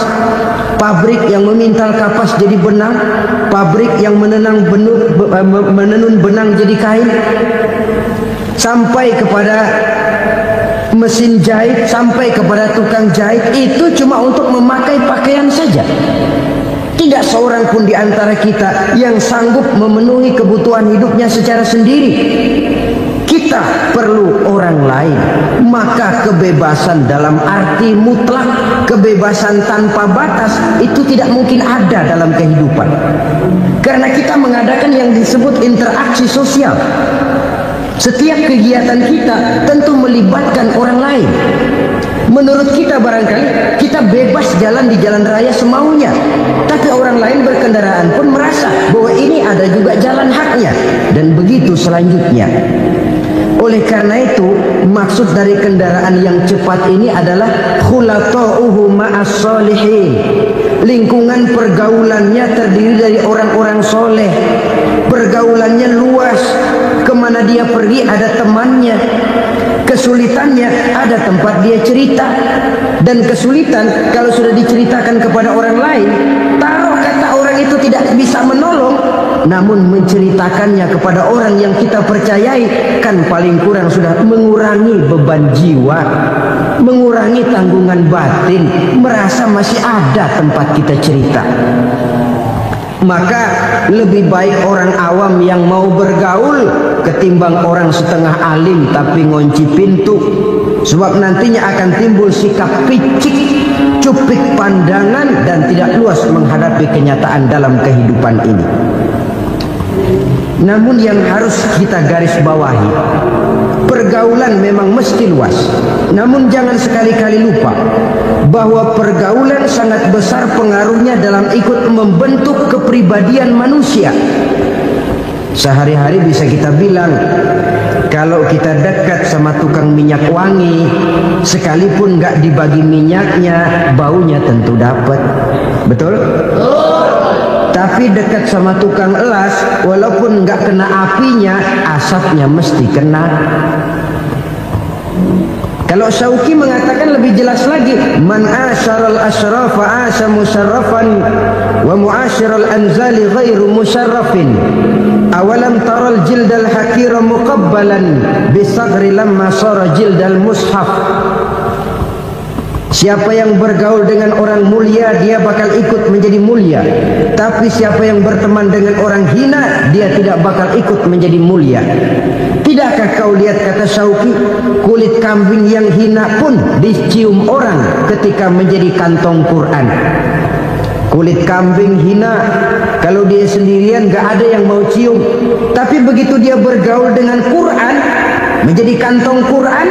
pabrik yang memintal kapas jadi benang, pabrik yang menenun benang jadi kain, sampai kepada mesin jahit, sampai kepada tukang jahit. Itu cuma untuk memakai pakaian saja. Tidak seorang pun di antara kita yang sanggup memenuhi kebutuhan hidupnya secara sendiri. Kita perlu orang lain. Maka kebebasan dalam arti mutlak, kebebasan tanpa batas, itu tidak mungkin ada dalam kehidupan. Karena kita mengadakan yang disebut interaksi sosial. Setiap kegiatan kita tentu melibatkan orang lain. Menurut kita barangkali kita bebas jalan di jalan raya semaunya, tapi orang lain berkendaraan pun merasa bahwa ini ada juga jalan haknya, dan begitu selanjutnya. Oleh karena itu, maksud dari kendaraan yang cepat ini adalah khulata'uhu ma'as solihin. Lingkungan pergaulannya terdiri dari orang-orang soleh. Pergaulannya luas. Kemana dia pergi ada temannya. Kesulitannya ada tempat dia cerita. Dan kesulitan kalau sudah diceritakan kepada orang lain, taruh kata orang itu tidak bisa menolong, namun menceritakannya kepada orang yang kita percayai, kan paling kurang sudah mengurangi beban jiwa, mengurangi tanggungan batin, merasa masih ada tempat kita cerita. Maka lebih baik orang awam yang mau bergaul ketimbang orang setengah alim tapi ngunci pintu. Sebab nantinya akan timbul sikap picik, cupik pandangan, dan tidak luas menghadapi kenyataan dalam kehidupan ini. Namun yang harus kita garis bawahi, pergaulan memang mesti luas. Namun jangan sekali-kali lupa bahwa pergaulan sangat besar pengaruhnya dalam ikut membentuk kepribadian manusia. Sehari-hari bisa kita bilang, kalau kita dekat sama tukang minyak wangi, sekalipun nggak dibagi minyaknya, baunya tentu dapat. Betul? Tapi dekat sama tukang elas, walaupun nggak kena apinya, asapnya mesti kena. Kalau Syauqi mengatakan lebih jelas lagi, man asyaral asyrafa asya musarrafan wa muasyiral anzali ghairu musarrafin. Awalam taral jildal hakira muqabbalan bisagri lamma sara jildal mushaf. Siapa yang bergaul dengan orang mulia, dia bakal ikut menjadi mulia. Tapi siapa yang berteman dengan orang hina, dia tidak bakal ikut menjadi mulia. Tidakkah kau lihat, kata Syauqi, kulit kambing yang hina pun dicium orang ketika menjadi kantong Quran. Kulit kambing hina, kalau dia sendirian gak ada yang mau cium. Tapi begitu dia bergaul dengan Quran, menjadi kantong Quran,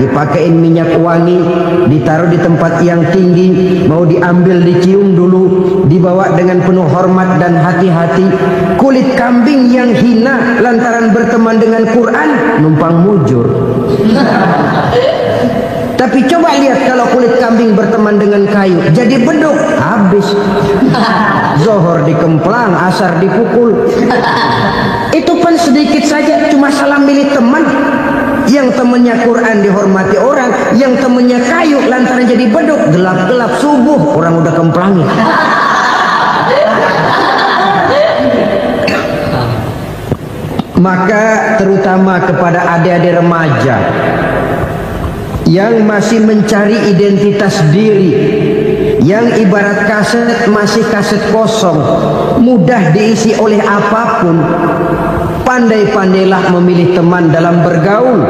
dipakein minyak wangi, ditaruh di tempat yang tinggi, mau diambil dicium dulu, dibawa dengan penuh hormat dan hati-hati. Kulit kambing yang hina lantaran berteman dengan Quran, numpang mujur. Tapi coba lihat kalau kulit kambing berteman dengan kayu, jadi beduk, habis. Zohor dikemplang, asar dipukul. Itu pun sedikit saja, cuma salah milih teman. Yang temannya Quran dihormati orang, yang temannya kayu lantaran jadi beduk, gelap-gelap subuh orang udah kemplangi. Maka terutama kepada adik-adik remaja yang masih mencari identitas diri, yang ibarat kaset masih kaset kosong, mudah diisi oleh apapun, pandai-pandailah memilih teman dalam bergaul.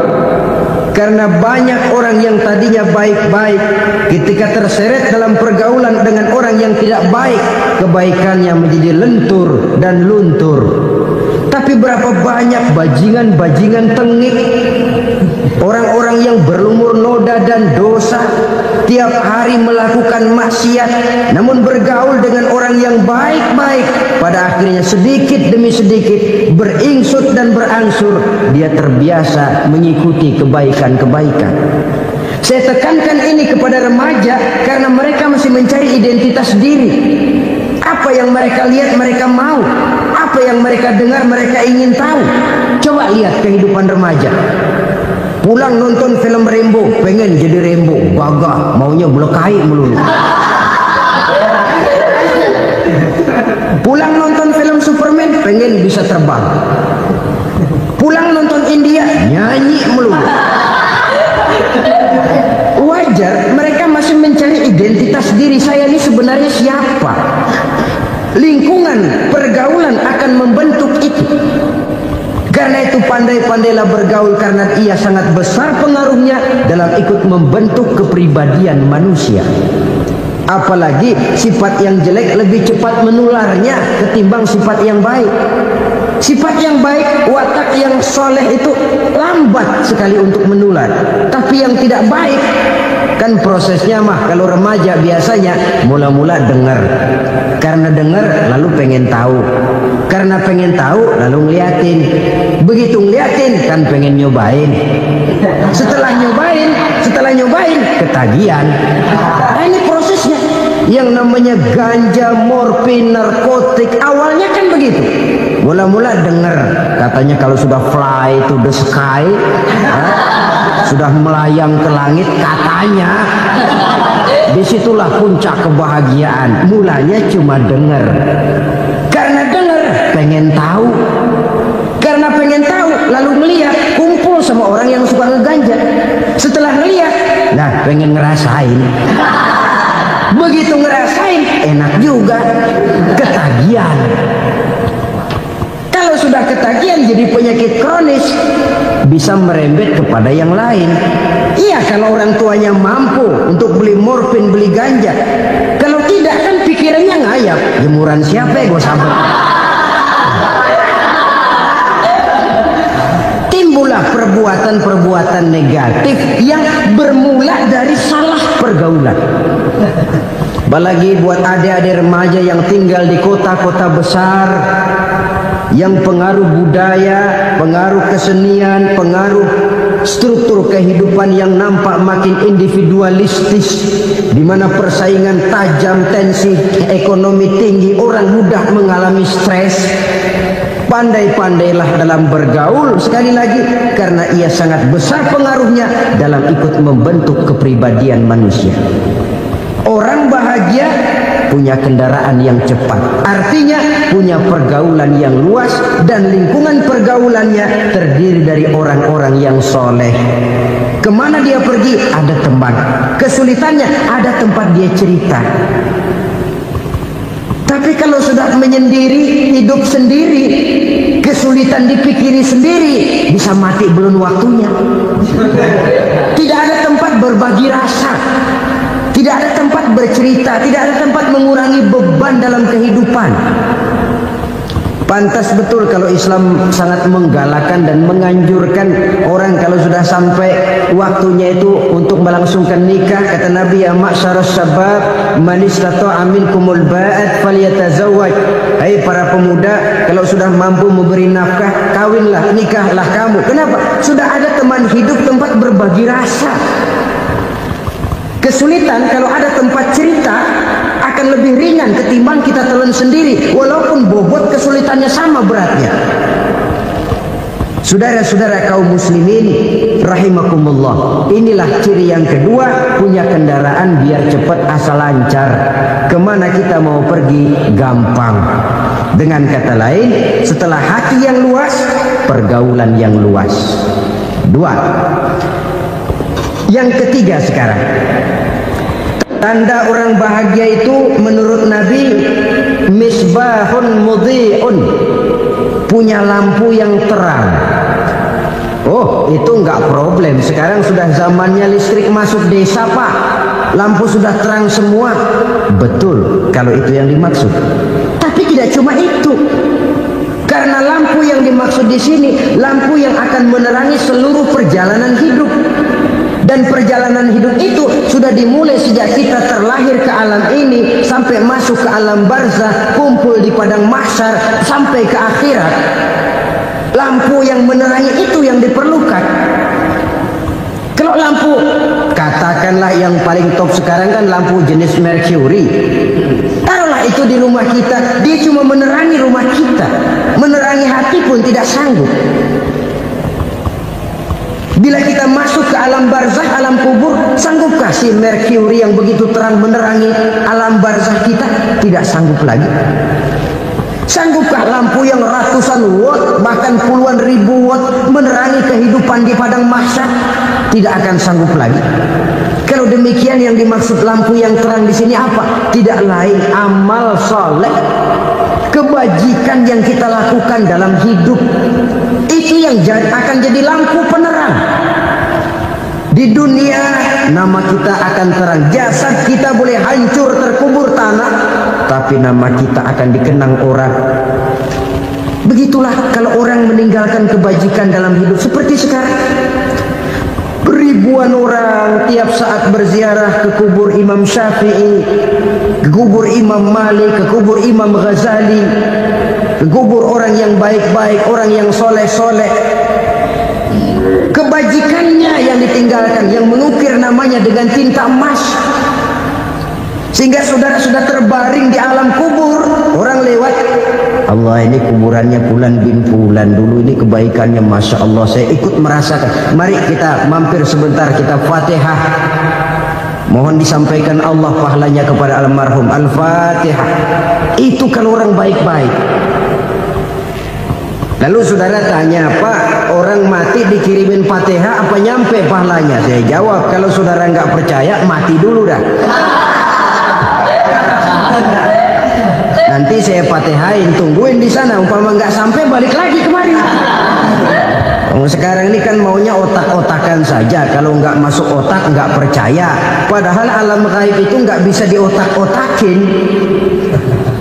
Karena banyak orang yang tadinya baik-baik, ketika terseret dalam pergaulan dengan orang yang tidak baik, kebaikannya menjadi lentur dan luntur. Tapi berapa banyak bajingan-bajingan tengik, orang-orang yang berlumur noda dan dosa, tiap hari melakukan maksiat, namun bergaul dengan orang yang baik-baik, pada akhirnya sedikit demi sedikit beringsut dan berangsur dia terbiasa mengikuti kebaikan-kebaikan. Saya tekankan ini kepada remaja karena mereka masih mencari identitas diri. Apa yang mereka lihat mereka mau, apa yang mereka dengar mereka ingin tahu. Coba lihat kehidupan remaja. Pulang nonton film Rambo, pengen jadi Rambo, gagah, maunya belekai melulu. Pulang nonton film Superman, pengen bisa terbang. Pulang nonton India, nyanyi melulu. Wajar, mereka masih mencari identitas diri. Saya ini sebenarnya siapa? Lingkungan, pergaulan akan membentuk itu. Karena itu pandai-pandailah bergaul, karena ia sangat besar pengaruhnya dalam ikut membentuk kepribadian manusia. Apalagi sifat yang jelek lebih cepat menularnya ketimbang sifat yang baik. Sifat yang baik, watak yang soleh itu lambat sekali untuk menular. Tapi yang tidak baik, kan prosesnya mah kalau remaja biasanya mula-mula dengar. Karena dengar lalu pengen tahu. Karena pengen tahu lalu ngeliatin. Begitu ngeliatin kan pengen nyobain. Setelah nyobain ketagihan. Nah, ini prosesnya. Yang namanya ganja, morfin, narkotik awalnya kan begitu. Mula-mula dengar katanya kalau sudah fly to the sky, sudah melayang ke langit katanya, disitulah puncak kebahagiaan. Mulanya cuma dengar. Karena dengar pengen tahu. Karena pengen tahu lalu melihat, kumpul sama orang yang suka ngeganja. Setelah melihat, nah pengen ngerasain. Begitu ngerasain enak juga, ketagihan. Kalau sudah ketagihan jadi penyakit kronis, bisa merembet kepada yang lain. Iya, kalau orang tuanya mampu untuk beli morfin, beli ganja. Kalau tidak kan pikirannya ngayap, jemuran siapa ya gue sabar. Timbullah perbuatan-perbuatan negatif yang bermula dari salah pergaulan. Apalagi buat adik-adik remaja yang tinggal di kota-kota besar, yang pengaruh budaya, pengaruh kesenian, pengaruh struktur kehidupan yang nampak makin individualistis, di mana persaingan tajam, tensi ekonomi tinggi, orang mudah mengalami stres. Pandai-pandailah dalam bergaul, sekali lagi, karena ia sangat besar pengaruhnya dalam ikut membentuk kepribadian manusia. Orang bahagia punya kendaraan yang cepat, artinya punya pergaulan yang luas, dan lingkungan pergaulannya terdiri dari orang-orang yang soleh. Kemana dia pergi ada teman, kesulitannya ada tempat dia cerita. Tapi kalau sudah menyendiri, hidup sendiri, kesulitan dipikiri sendiri, bisa mati belum waktunya. Tidak ada tempat berbagi rasa, tidak ada tempat bercerita, tidak ada tempat mengurangi beban dalam kehidupan. Pantas betul kalau Islam sangat menggalakkan dan menganjurkan orang kalau sudah sampai waktunya itu untuk melangsungkan nikah. Kata Nabi, ya ma'syaras syabab man istata'a minkumul ba'at falyatazawwaj. Hai para pemuda, kalau sudah mampu memberi nafkah, kawinlah, nikahlah kamu. Kenapa? Sudah ada teman hidup, tempat berbagi rasa. Kesulitan kalau ada tempat cerita akan lebih ringan ketimbang kita telan sendiri, walaupun bobot kesulitannya sama beratnya. Saudara-saudara kaum muslimin rahimakumullah, inilah ciri yang kedua, punya kendaraan biar cepat asal lancar. Kemana kita mau pergi gampang. Dengan kata lain, setelah hati yang luas, pergaulan yang luas. Dua. Yang ketiga sekarang, tanda orang bahagia itu menurut Nabi, misbahun mudhi'un, punya lampu yang terang. Oh, itu enggak problem. Sekarang sudah zamannya listrik masuk desa, Pak. Lampu sudah terang semua. Betul, kalau itu yang dimaksud. Tapi tidak cuma itu. Karena lampu yang dimaksud di sini, lampu yang akan menerangi seluruh perjalanan hidup. Dan perjalanan hidup itu sudah dimulai sejak kita terlahir ke alam ini sampai masuk ke alam barzah, kumpul di padang mahsyar sampai ke akhirat. Lampu yang menerangi itu yang diperlukan. Kalau lampu, katakanlah yang paling top sekarang kan lampu jenis Mercury. Taruhlah itu di rumah kita, dia cuma menerangi rumah kita, menerangi hati pun tidak sanggup. Bila kita masuk ke alam barzah, alam kubur, sanggupkah si Mercury yang begitu terang menerangi alam barzah kita? Tidak sanggup lagi. Sanggupkah lampu yang ratusan watt, bahkan puluhan ribu watt menerangi kehidupan di padang mahsyar? Tidak akan sanggup lagi. Kalau demikian, yang dimaksud lampu yang terang di sini apa? Tidak lain amal soleh, kebajikan yang kita lakukan dalam hidup. Itu yang akan jadi lampu penerang. Di dunia nama kita akan terang, jasad kita boleh hancur terkubur tanah, tapi nama kita akan dikenang orang. Begitulah kalau orang meninggalkan kebajikan dalam hidup seperti sekarang. Ribuan orang tiap saat berziarah ke kubur Imam Syafi'i, ke kubur Imam Malik, ke kubur Imam Ghazali, ke kubur orang yang baik-baik, orang yang soleh-soleh. Kebajikannya yang ditinggalkan, yang mengukir namanya dengan tinta emas, sehingga saudara sudah terbaring di alam kubur. Orang lewat, Allah, ini kuburannya Fulan bin Fulan, dulu ini kebaikannya Masya Allah, saya ikut merasakan. Mari kita mampir sebentar, kita Fatihah, mohon disampaikan Allah pahalanya kepada almarhum. Al-Fatihah. Itu kalau orang baik-baik. Lalu saudara tanya, Pak, orang mati dikirimin Fatihah apa nyampe pahalanya? Saya jawab, kalau saudara nggak percaya, mati dulu dah. Nanti saya Fatihain, tungguin di sana. Umpama nggak sampai, balik lagi kemari. Sekarang ini kan maunya otak-otakan saja. Kalau nggak masuk otak, nggak percaya. Padahal alam gaib itu nggak bisa diotak-otakin.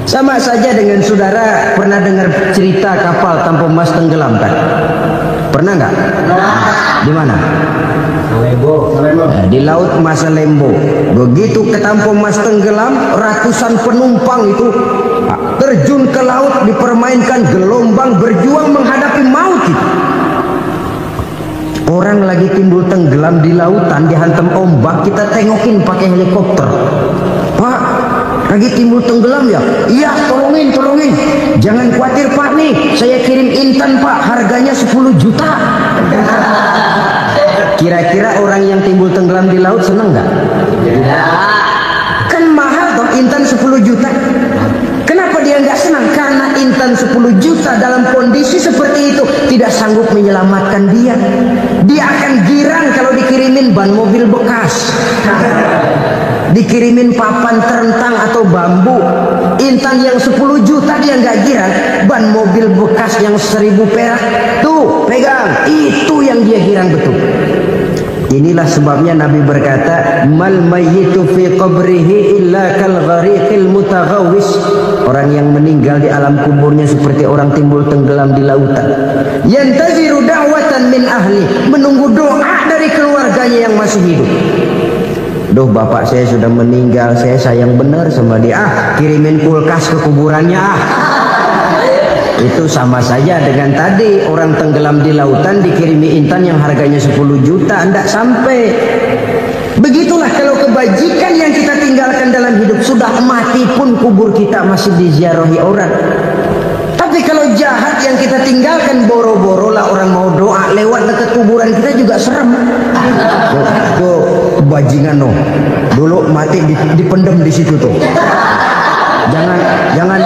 Sama saja dengan saudara pernah dengar cerita kapal tanpa emas tenggelam kan? Pernah nggak? Di mana? Di laut Masalembo. Begitu ke Tampo Mas tenggelam, ratusan penumpang itu terjun ke laut, dipermainkan gelombang, berjuang menghadapi maut itu. Orang lagi timbul tenggelam di lautan, dihantam ombak, kita tengokin pakai helikopter. Pak, Lagi timbul tenggelam ya? Iya, tolongin. Jangan khawatir Pak nih, saya kirim intan Pak, harganya 10 juta. Kira-kira orang yang timbul tenggelam di laut senang nggak? Kan mahal toh intan 10 juta. Kenapa dia nggak senang? Karena intan 10 juta dalam kondisi seperti itu tidak sanggup menyelamatkan dia. Dia akan girang kalau dikirimin ban mobil bekas, dikirimin papan terentang atau bambu. Intan yang 10 juta dia nggak girang, ban mobil bekas yang 1000 perak tuh pegang, itu yang dia girang betul. Inilah sebabnya Nabi berkata, mal mayyitu fi qabrihi illa kal ghariqil mutaghawwis. Orang yang meninggal di alam kuburnya seperti orang timbul tenggelam di lautan. Yantaziru da'watan min ahli, menunggu doa dari keluarganya yang masih hidup. Duh, bapak saya sudah meninggal, saya sayang benar sama dia. Kirimin kulkas ke kuburannya. Itu sama saja dengan tadi orang tenggelam di lautan dikirimi intan yang harganya 10 juta, tidak sampai. Begitulah kalau kebajikan yang kita tinggalkan dalam hidup, sudah mati pun kubur kita masih diziarahi orang. Tapi kalau jahat yang kita tinggalkan, boro-boro lah orang mau doa lewat dekat kuburan kita juga serem. Tuh bajingan no, dulu mati dipendem di situ tuh.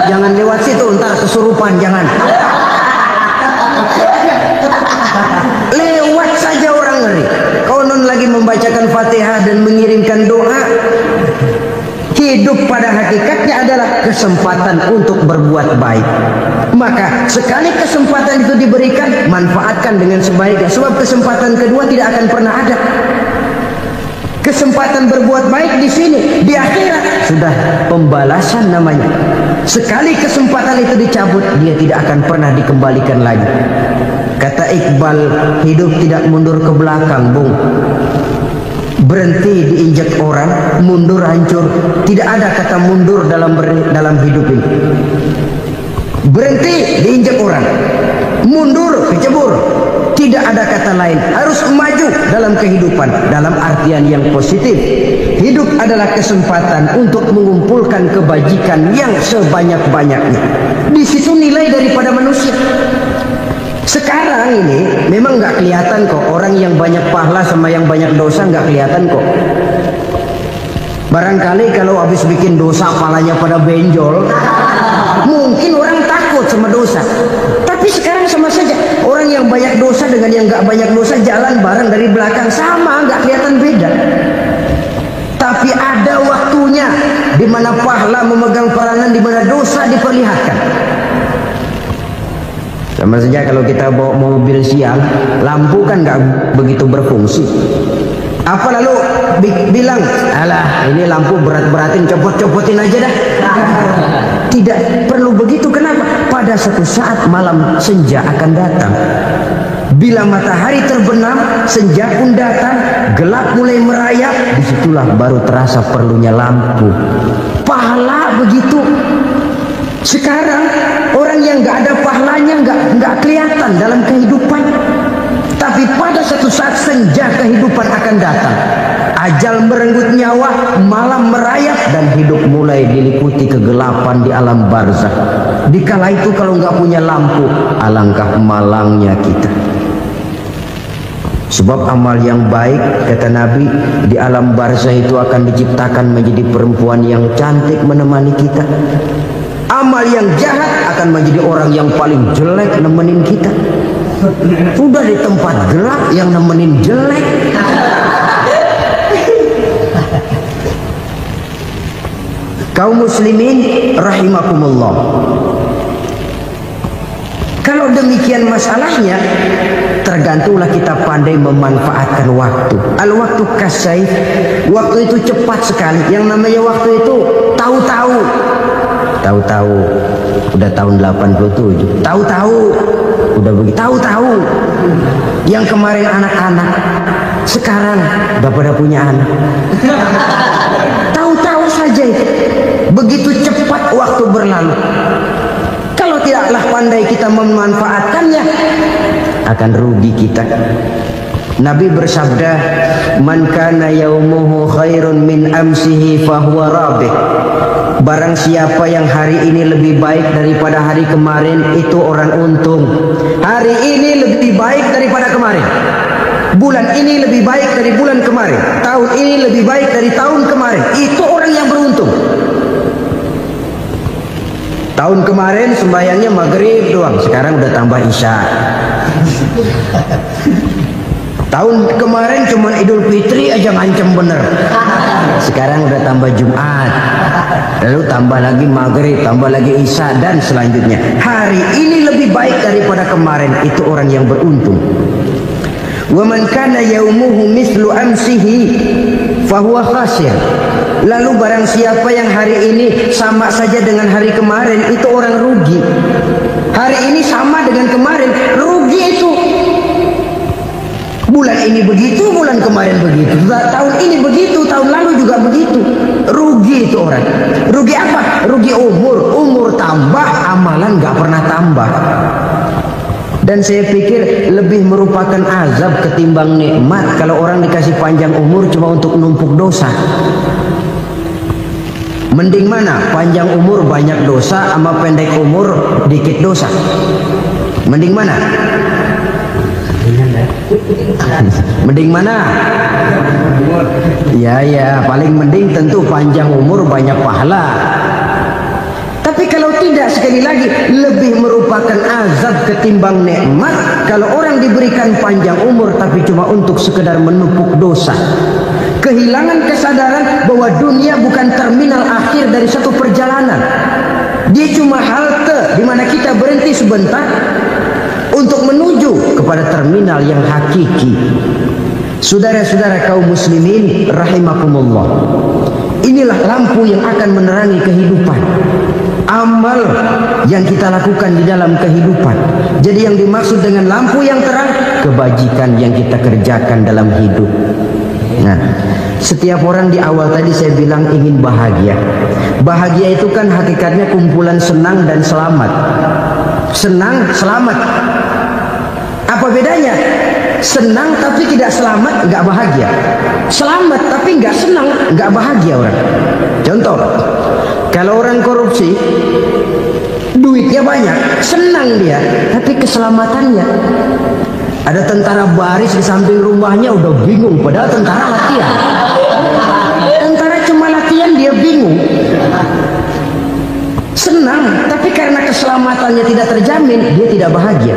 Jangan lewat situ, ntar kesurupan, jangan. Lewat saja orang ngeri. Konon lagi membacakan Fatihah dan mengirimkan doa. Hidup pada hakikatnya adalah kesempatan untuk berbuat baik. Maka sekali kesempatan itu diberikan, manfaatkan dengan sebaiknya. Sebab kesempatan kedua tidak akan pernah ada. Kesempatan berbuat baik di sini, di akhirat sudah pembalasan namanya. Sekali kesempatan itu dicabut, dia tidak akan pernah dikembalikan lagi. Kata Iqbal, hidup tidak mundur ke belakang, Bung. Berhenti diinjak orang, mundur hancur. Tidak ada kata mundur dalam hidup ini. Berhenti diinjak orang, mundur kecebur. Tidak ada kata lain, harus maju dalam kehidupan dalam artian yang positif. Hidup adalah kesempatan untuk mengumpulkan kebajikan yang sebanyak-banyaknya. Di situ nilai daripada manusia. Sekarang ini memang nggak kelihatan kok, orang yang banyak pahala sama yang banyak dosa nggak kelihatan kok. Barangkali kalau habis bikin dosa palanya pada benjol, mungkin orang takut sama dosa. Tapi sekarang sama saja, orang yang banyak dosa dengan yang nggak banyak dosa jalan bareng dari belakang, sama, nggak kelihatan beda. Tapi ada waktunya di mana pahala memegang peranan, di mana dosa diperlihatkan. Sama saja kalau kita bawa mobil siang, lampu kan nggak begitu berfungsi. Apa lalu bilang, alah ini lampu berat-beratin, copot-copotin aja dah. Tidak perlu begitu. Kenapa? Pada suatu saat malam senja akan datang. Bila matahari terbenam, senja pun datang, gelap mulai merayap, disitulah baru terasa perlunya lampu. Pahala begitu. Sekarang orang yang nggak ada pahalanya nggak kelihatan dalam kehidupan. Tapi pada suatu saat senja kehidupan akan datang. Ajal merenggut nyawa, malam merayap, dan hidup mulai diliputi kegelapan di alam barzakh. Dikala itu kalau nggak punya lampu, alangkah malangnya kita. Sebab amal yang baik, kata Nabi, di alam barzakh itu akan diciptakan menjadi perempuan yang cantik menemani kita. Amal yang jahat akan menjadi orang yang paling jelek nemenin kita. Sudah di tempat gelap yang nemenin jelek. Kaum muslimin rahimakumullah. Kalau demikian masalahnya, tergantunglah kita pandai memanfaatkan waktu. Al-waktu kasayf, waktu itu cepat sekali. Yang namanya waktu itu tahu-tahu. Tahu-tahu udah tahun 87. Tahu-tahu udah begitu. Tahu-tahu yang kemarin anak-anak, sekarang udah pada punya anak. Tahu-tahu saja itu. Begitu cepat waktu berlalu. Kalau tidaklah pandai kita memanfaatkannya, akan rugi kita. Nabi bersabda, "Man kana yaumuhu khairun min amsihi fahuwa rabih." barang siapa yang hari ini lebih baik daripada hari kemarin, itu orang untung. Hari ini lebih baik daripada kemarin, bulan ini lebih baik dari bulan kemarin, tahun ini lebih baik dari tahun kemarin, itu orang yang beruntung. Tahun kemarin sembahyangnya maghrib doang, sekarang udah tambah isya. Tahun kemarin cuma Idul Fitri aja ngancem bener, sekarang udah tambah Jumat, lalu tambah lagi maghrib, tambah lagi isya, dan selanjutnya. Hari ini lebih baik daripada kemarin, itu orang yang beruntung. Wa man kana yaumuhu mithlu amsihi fahuwa khasir. Lalu barang siapa yang hari ini sama saja dengan hari kemarin, itu orang rugi. Hari ini sama dengan kemarin, rugi itu. Bulan ini begitu, bulan kemarin begitu, tahun ini begitu, tahun lalu juga begitu. Rugi itu orang. Rugi apa? Rugi umur. Umur tambah, amalan gak pernah tambah. Dan saya pikir lebih merupakan azab ketimbang nikmat kalau orang dikasih panjang umur cuma untuk numpuk dosa. Mending mana? Panjang umur banyak dosa sama pendek umur dikit dosa? Mending mana? Mending mana? Ya, paling mending tentu panjang umur banyak pahala. Tapi kalau tidak, sekali lagi, lebih merupakan azab ketimbang nikmat kalau orang diberikan panjang umur tapi cuma untuk sekedar menumpuk dosa. Kehilangan kesadaran bahwa dunia bukan terminal akhir dari satu perjalanan. Dia cuma halte di mana kita berhenti sebentar untuk menuju kepada terminal yang hakiki. Saudara-saudara kaum muslimin rahimakumullah, inilah lampu yang akan menerangi kehidupan. Amal yang kita lakukan di dalam kehidupan. Jadi yang dimaksud dengan lampu yang terang, kebajikan yang kita kerjakan dalam hidup. Nah, setiap orang di awal tadi saya bilang ingin bahagia. Bahagia itu kan hakikatnya kumpulan senang dan selamat. Senang, selamat. Apa bedanya? Senang tapi tidak selamat, nggak bahagia. Selamat tapi nggak senang, nggak bahagia orang. Contoh, kalau orang korupsi, duitnya banyak, senang dia, tapi keselamatannya. Ada tentara baris di samping rumahnya udah bingung, padahal tentara latihan. Tentara cuma latihan, dia bingung. Senang, tapi karena keselamatannya tidak terjamin, dia tidak bahagia.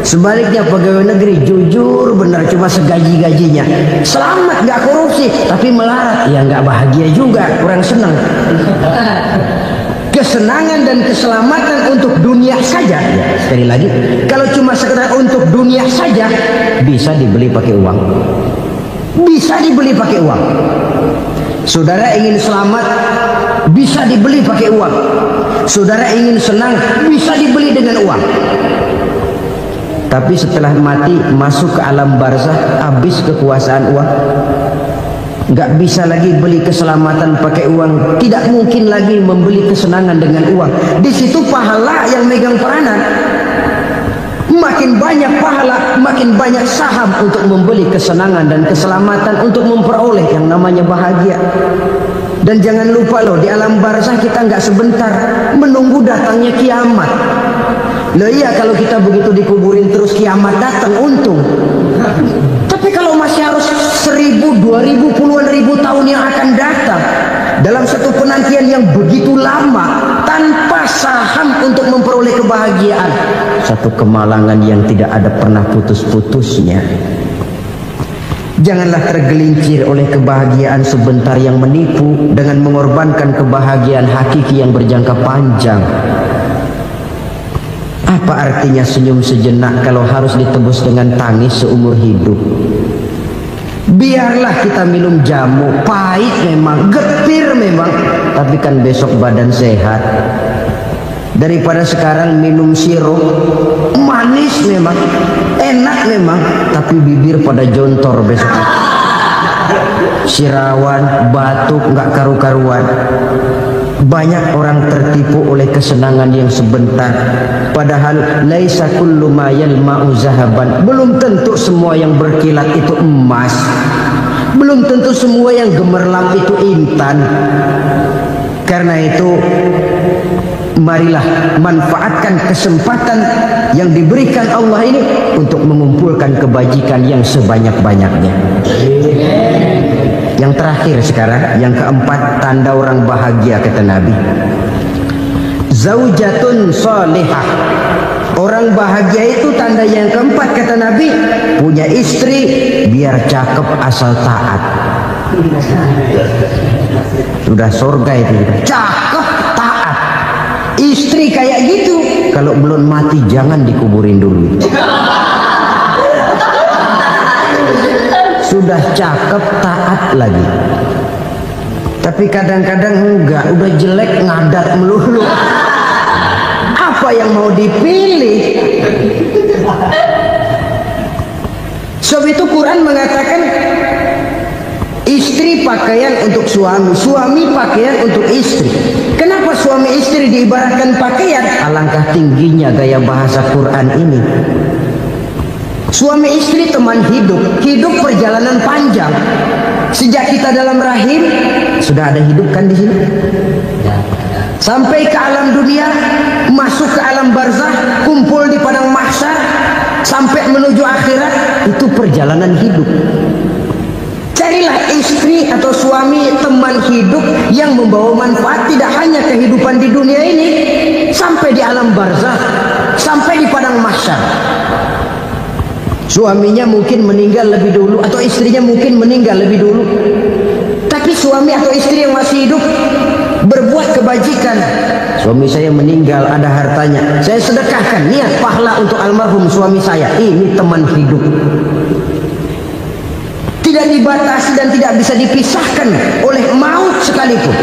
Sebaliknya pegawai negeri jujur benar, cuma segaji-gajinya, selamat gak korupsi, tapi melarat, ya gak bahagia juga, kurang senang. Kesenangan dan keselamatan untuk dunia saja, ya, sekali lagi, kalau cuma sekedar untuk dunia saja, bisa dibeli pakai uang. Bisa dibeli pakai uang. Saudara ingin selamat, bisa dibeli pakai uang. Saudara ingin senang, bisa dibeli dengan uang. Tapi setelah mati, masuk ke alam barzah, habis kekuasaan uang. Nggak bisa lagi beli keselamatan pakai uang, tidak mungkin lagi membeli kesenangan dengan uang. Di situ pahala yang megang peranan. Makin banyak pahala, makin banyak saham untuk membeli kesenangan dan keselamatan, untuk memperoleh yang namanya bahagia. Dan jangan lupa loh, di alam barzah kita nggak sebentar, menunggu datangnya kiamat. Loh iya, kalau kita begitu dikuburin terus kiamat datang, untung. Tapi kalau masih harus 1000, 2000, puluhan ribu tahun yang akan datang, dalam satu penantian yang begitu lama, tanpa saham untuk memperoleh kebahagiaan, satu kemalangan yang tidak ada pernah putus-putusnya. Janganlah tergelincir oleh kebahagiaan sebentar yang menipu dengan mengorbankan kebahagiaan hakiki yang berjangka panjang. Apa artinya senyum sejenak kalau harus ditebus dengan tangis seumur hidup? Biarlah kita minum jamu, pahit memang, getir memang, tapi kan besok badan sehat. Daripada sekarang minum sirup, manis memang, enak memang, tapi bibir pada jontor besok. Sirawan, batuk, nggak karu-karuan. Banyak orang tertipu oleh kesenangan yang sebentar, padahal laisa kullu ma yalma'u zahaban. Belum tentu semua yang berkilat itu emas, belum tentu semua yang gemerlap itu intan. Karena itu marilah manfaatkan kesempatan yang diberikan Allah ini untuk mengumpulkan kebajikan yang sebanyak-banyaknya. Yang terakhir sekarang, yang keempat, tanda orang bahagia kata Nabi. Zaujatun salihah. Orang bahagia itu tanda yang keempat kata Nabi, punya istri biar cakep asal taat. Sudah surga itu, cakep taat. Istri kayak gitu, kalau belum mati jangan dikuburin dulu. Sudah cakep taat lagi. Tapi kadang-kadang enggak, udah jelek ngadat melulu. Apa yang mau dipilih? Sebab itu Quran mengatakan istri pakaian untuk suami, suami pakaian untuk istri. Kenapa suami istri diibaratkan pakaian? Alangkah tingginya gaya bahasa Quran ini. Suami istri teman hidup, hidup perjalanan panjang. Sejak kita dalam rahim sudah ada hidup kan di sini. Sampai ke alam dunia, masuk ke alam barzakh, kumpul di padang mahsyar, sampai menuju akhirat, itu perjalanan hidup. Carilah istri atau suami teman hidup yang membawa manfaat tidak hanya kehidupan di dunia ini, sampai di alam barzakh, sampai di padang mahsyar. Suaminya mungkin meninggal lebih dulu atau istrinya mungkin meninggal lebih dulu, tapi suami atau istri yang masih hidup berbuat kebajikan. Suami saya meninggal, ada hartanya, saya sedekahkan, niat pahala untuk almarhum suami saya. Ini teman hidup, tidak dibatasi dan tidak bisa dipisahkan oleh maut sekalipun.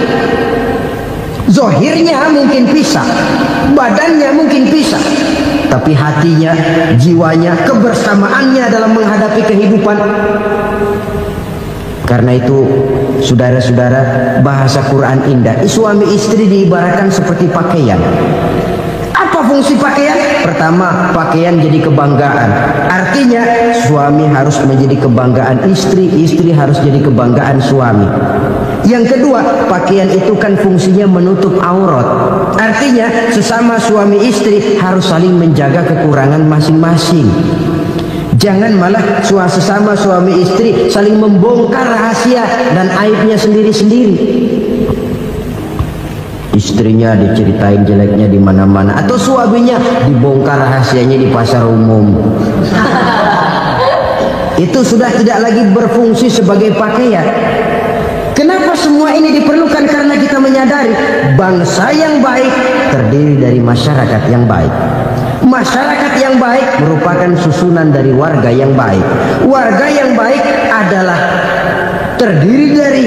Zohirnya mungkin pisah, badannya mungkin pisah, tapi hatinya, jiwanya, kebersamaannya dalam menghadapi kehidupan. Karena itu saudara-saudara, bahasa Quran indah. Suami istri diibaratkan seperti pakaian. Apa fungsi pakaian? Pertama, pakaian jadi kebanggaan. Artinya suami harus menjadi kebanggaan istri, istri harus jadi kebanggaan suami. Yang kedua, pakaian itu kan fungsinya menutup aurat. Artinya sesama suami istri harus saling menjaga kekurangan masing-masing. Jangan malah sesama suami istri saling membongkar rahasia dan aibnya sendiri-sendiri. Istrinya diceritain jeleknya di mana-mana, atau suaminya dibongkar rahasianya di pasar umum. Itu sudah tidak lagi berfungsi sebagai pakaian. Kenapa semua ini diperlukan? Karena kita menyadari bangsa yang baik terdiri dari masyarakat yang baik. Masyarakat yang baik merupakan susunan dari warga yang baik. Warga yang baik adalah terdiri dari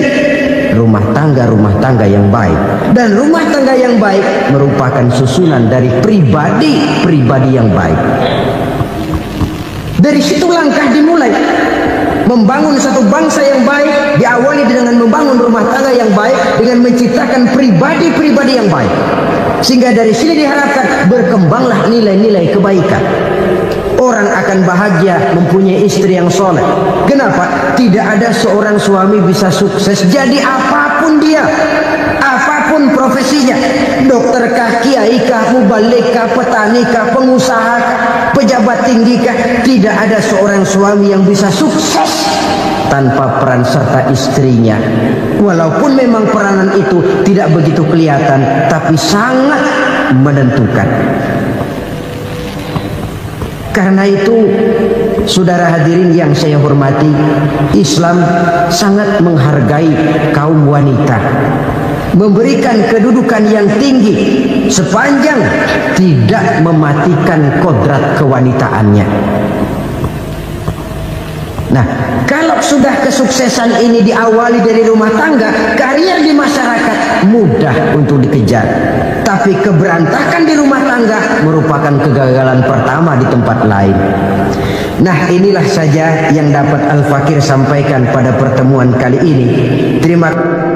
rumah tangga yang baik. Dan rumah tangga yang baik merupakan susunan dari pribadi yang baik. Dari situ langkah dimulai. Membangun satu bangsa yang baik diawali dengan membangun rumah tangga yang baik, dengan menciptakan pribadi-pribadi yang baik. Sehingga dari sini diharapkan berkembanglah nilai-nilai kebaikan. Orang akan bahagia mempunyai istri yang soleh. Kenapa? Tidak ada seorang suami bisa sukses jadi apapun dia, apapun profesinya, dokter kah, kiai kah, mubalik kah, petani kah, pengusaha kah, pejabat tinggi kah. Tidak ada seorang suami yang bisa sukses tanpa peran serta istrinya. Walaupun memang peranan itu tidak begitu kelihatan, tapi sangat menentukan. Karena itu, saudara hadirin yang saya hormati, Islam sangat menghargai kaum wanita, memberikan kedudukan yang tinggi sepanjang tidak mematikan kodrat kewanitaannya. Nah, kalau sudah kesuksesan ini diawali dari rumah tangga, karier di masyarakat mudah untuk dikejar. Tapi keberantakan di rumah tangga merupakan kegagalan pertama di tempat lain. Nah, inilah saja yang dapat Al-Fakir sampaikan pada pertemuan kali ini. Terima kasih.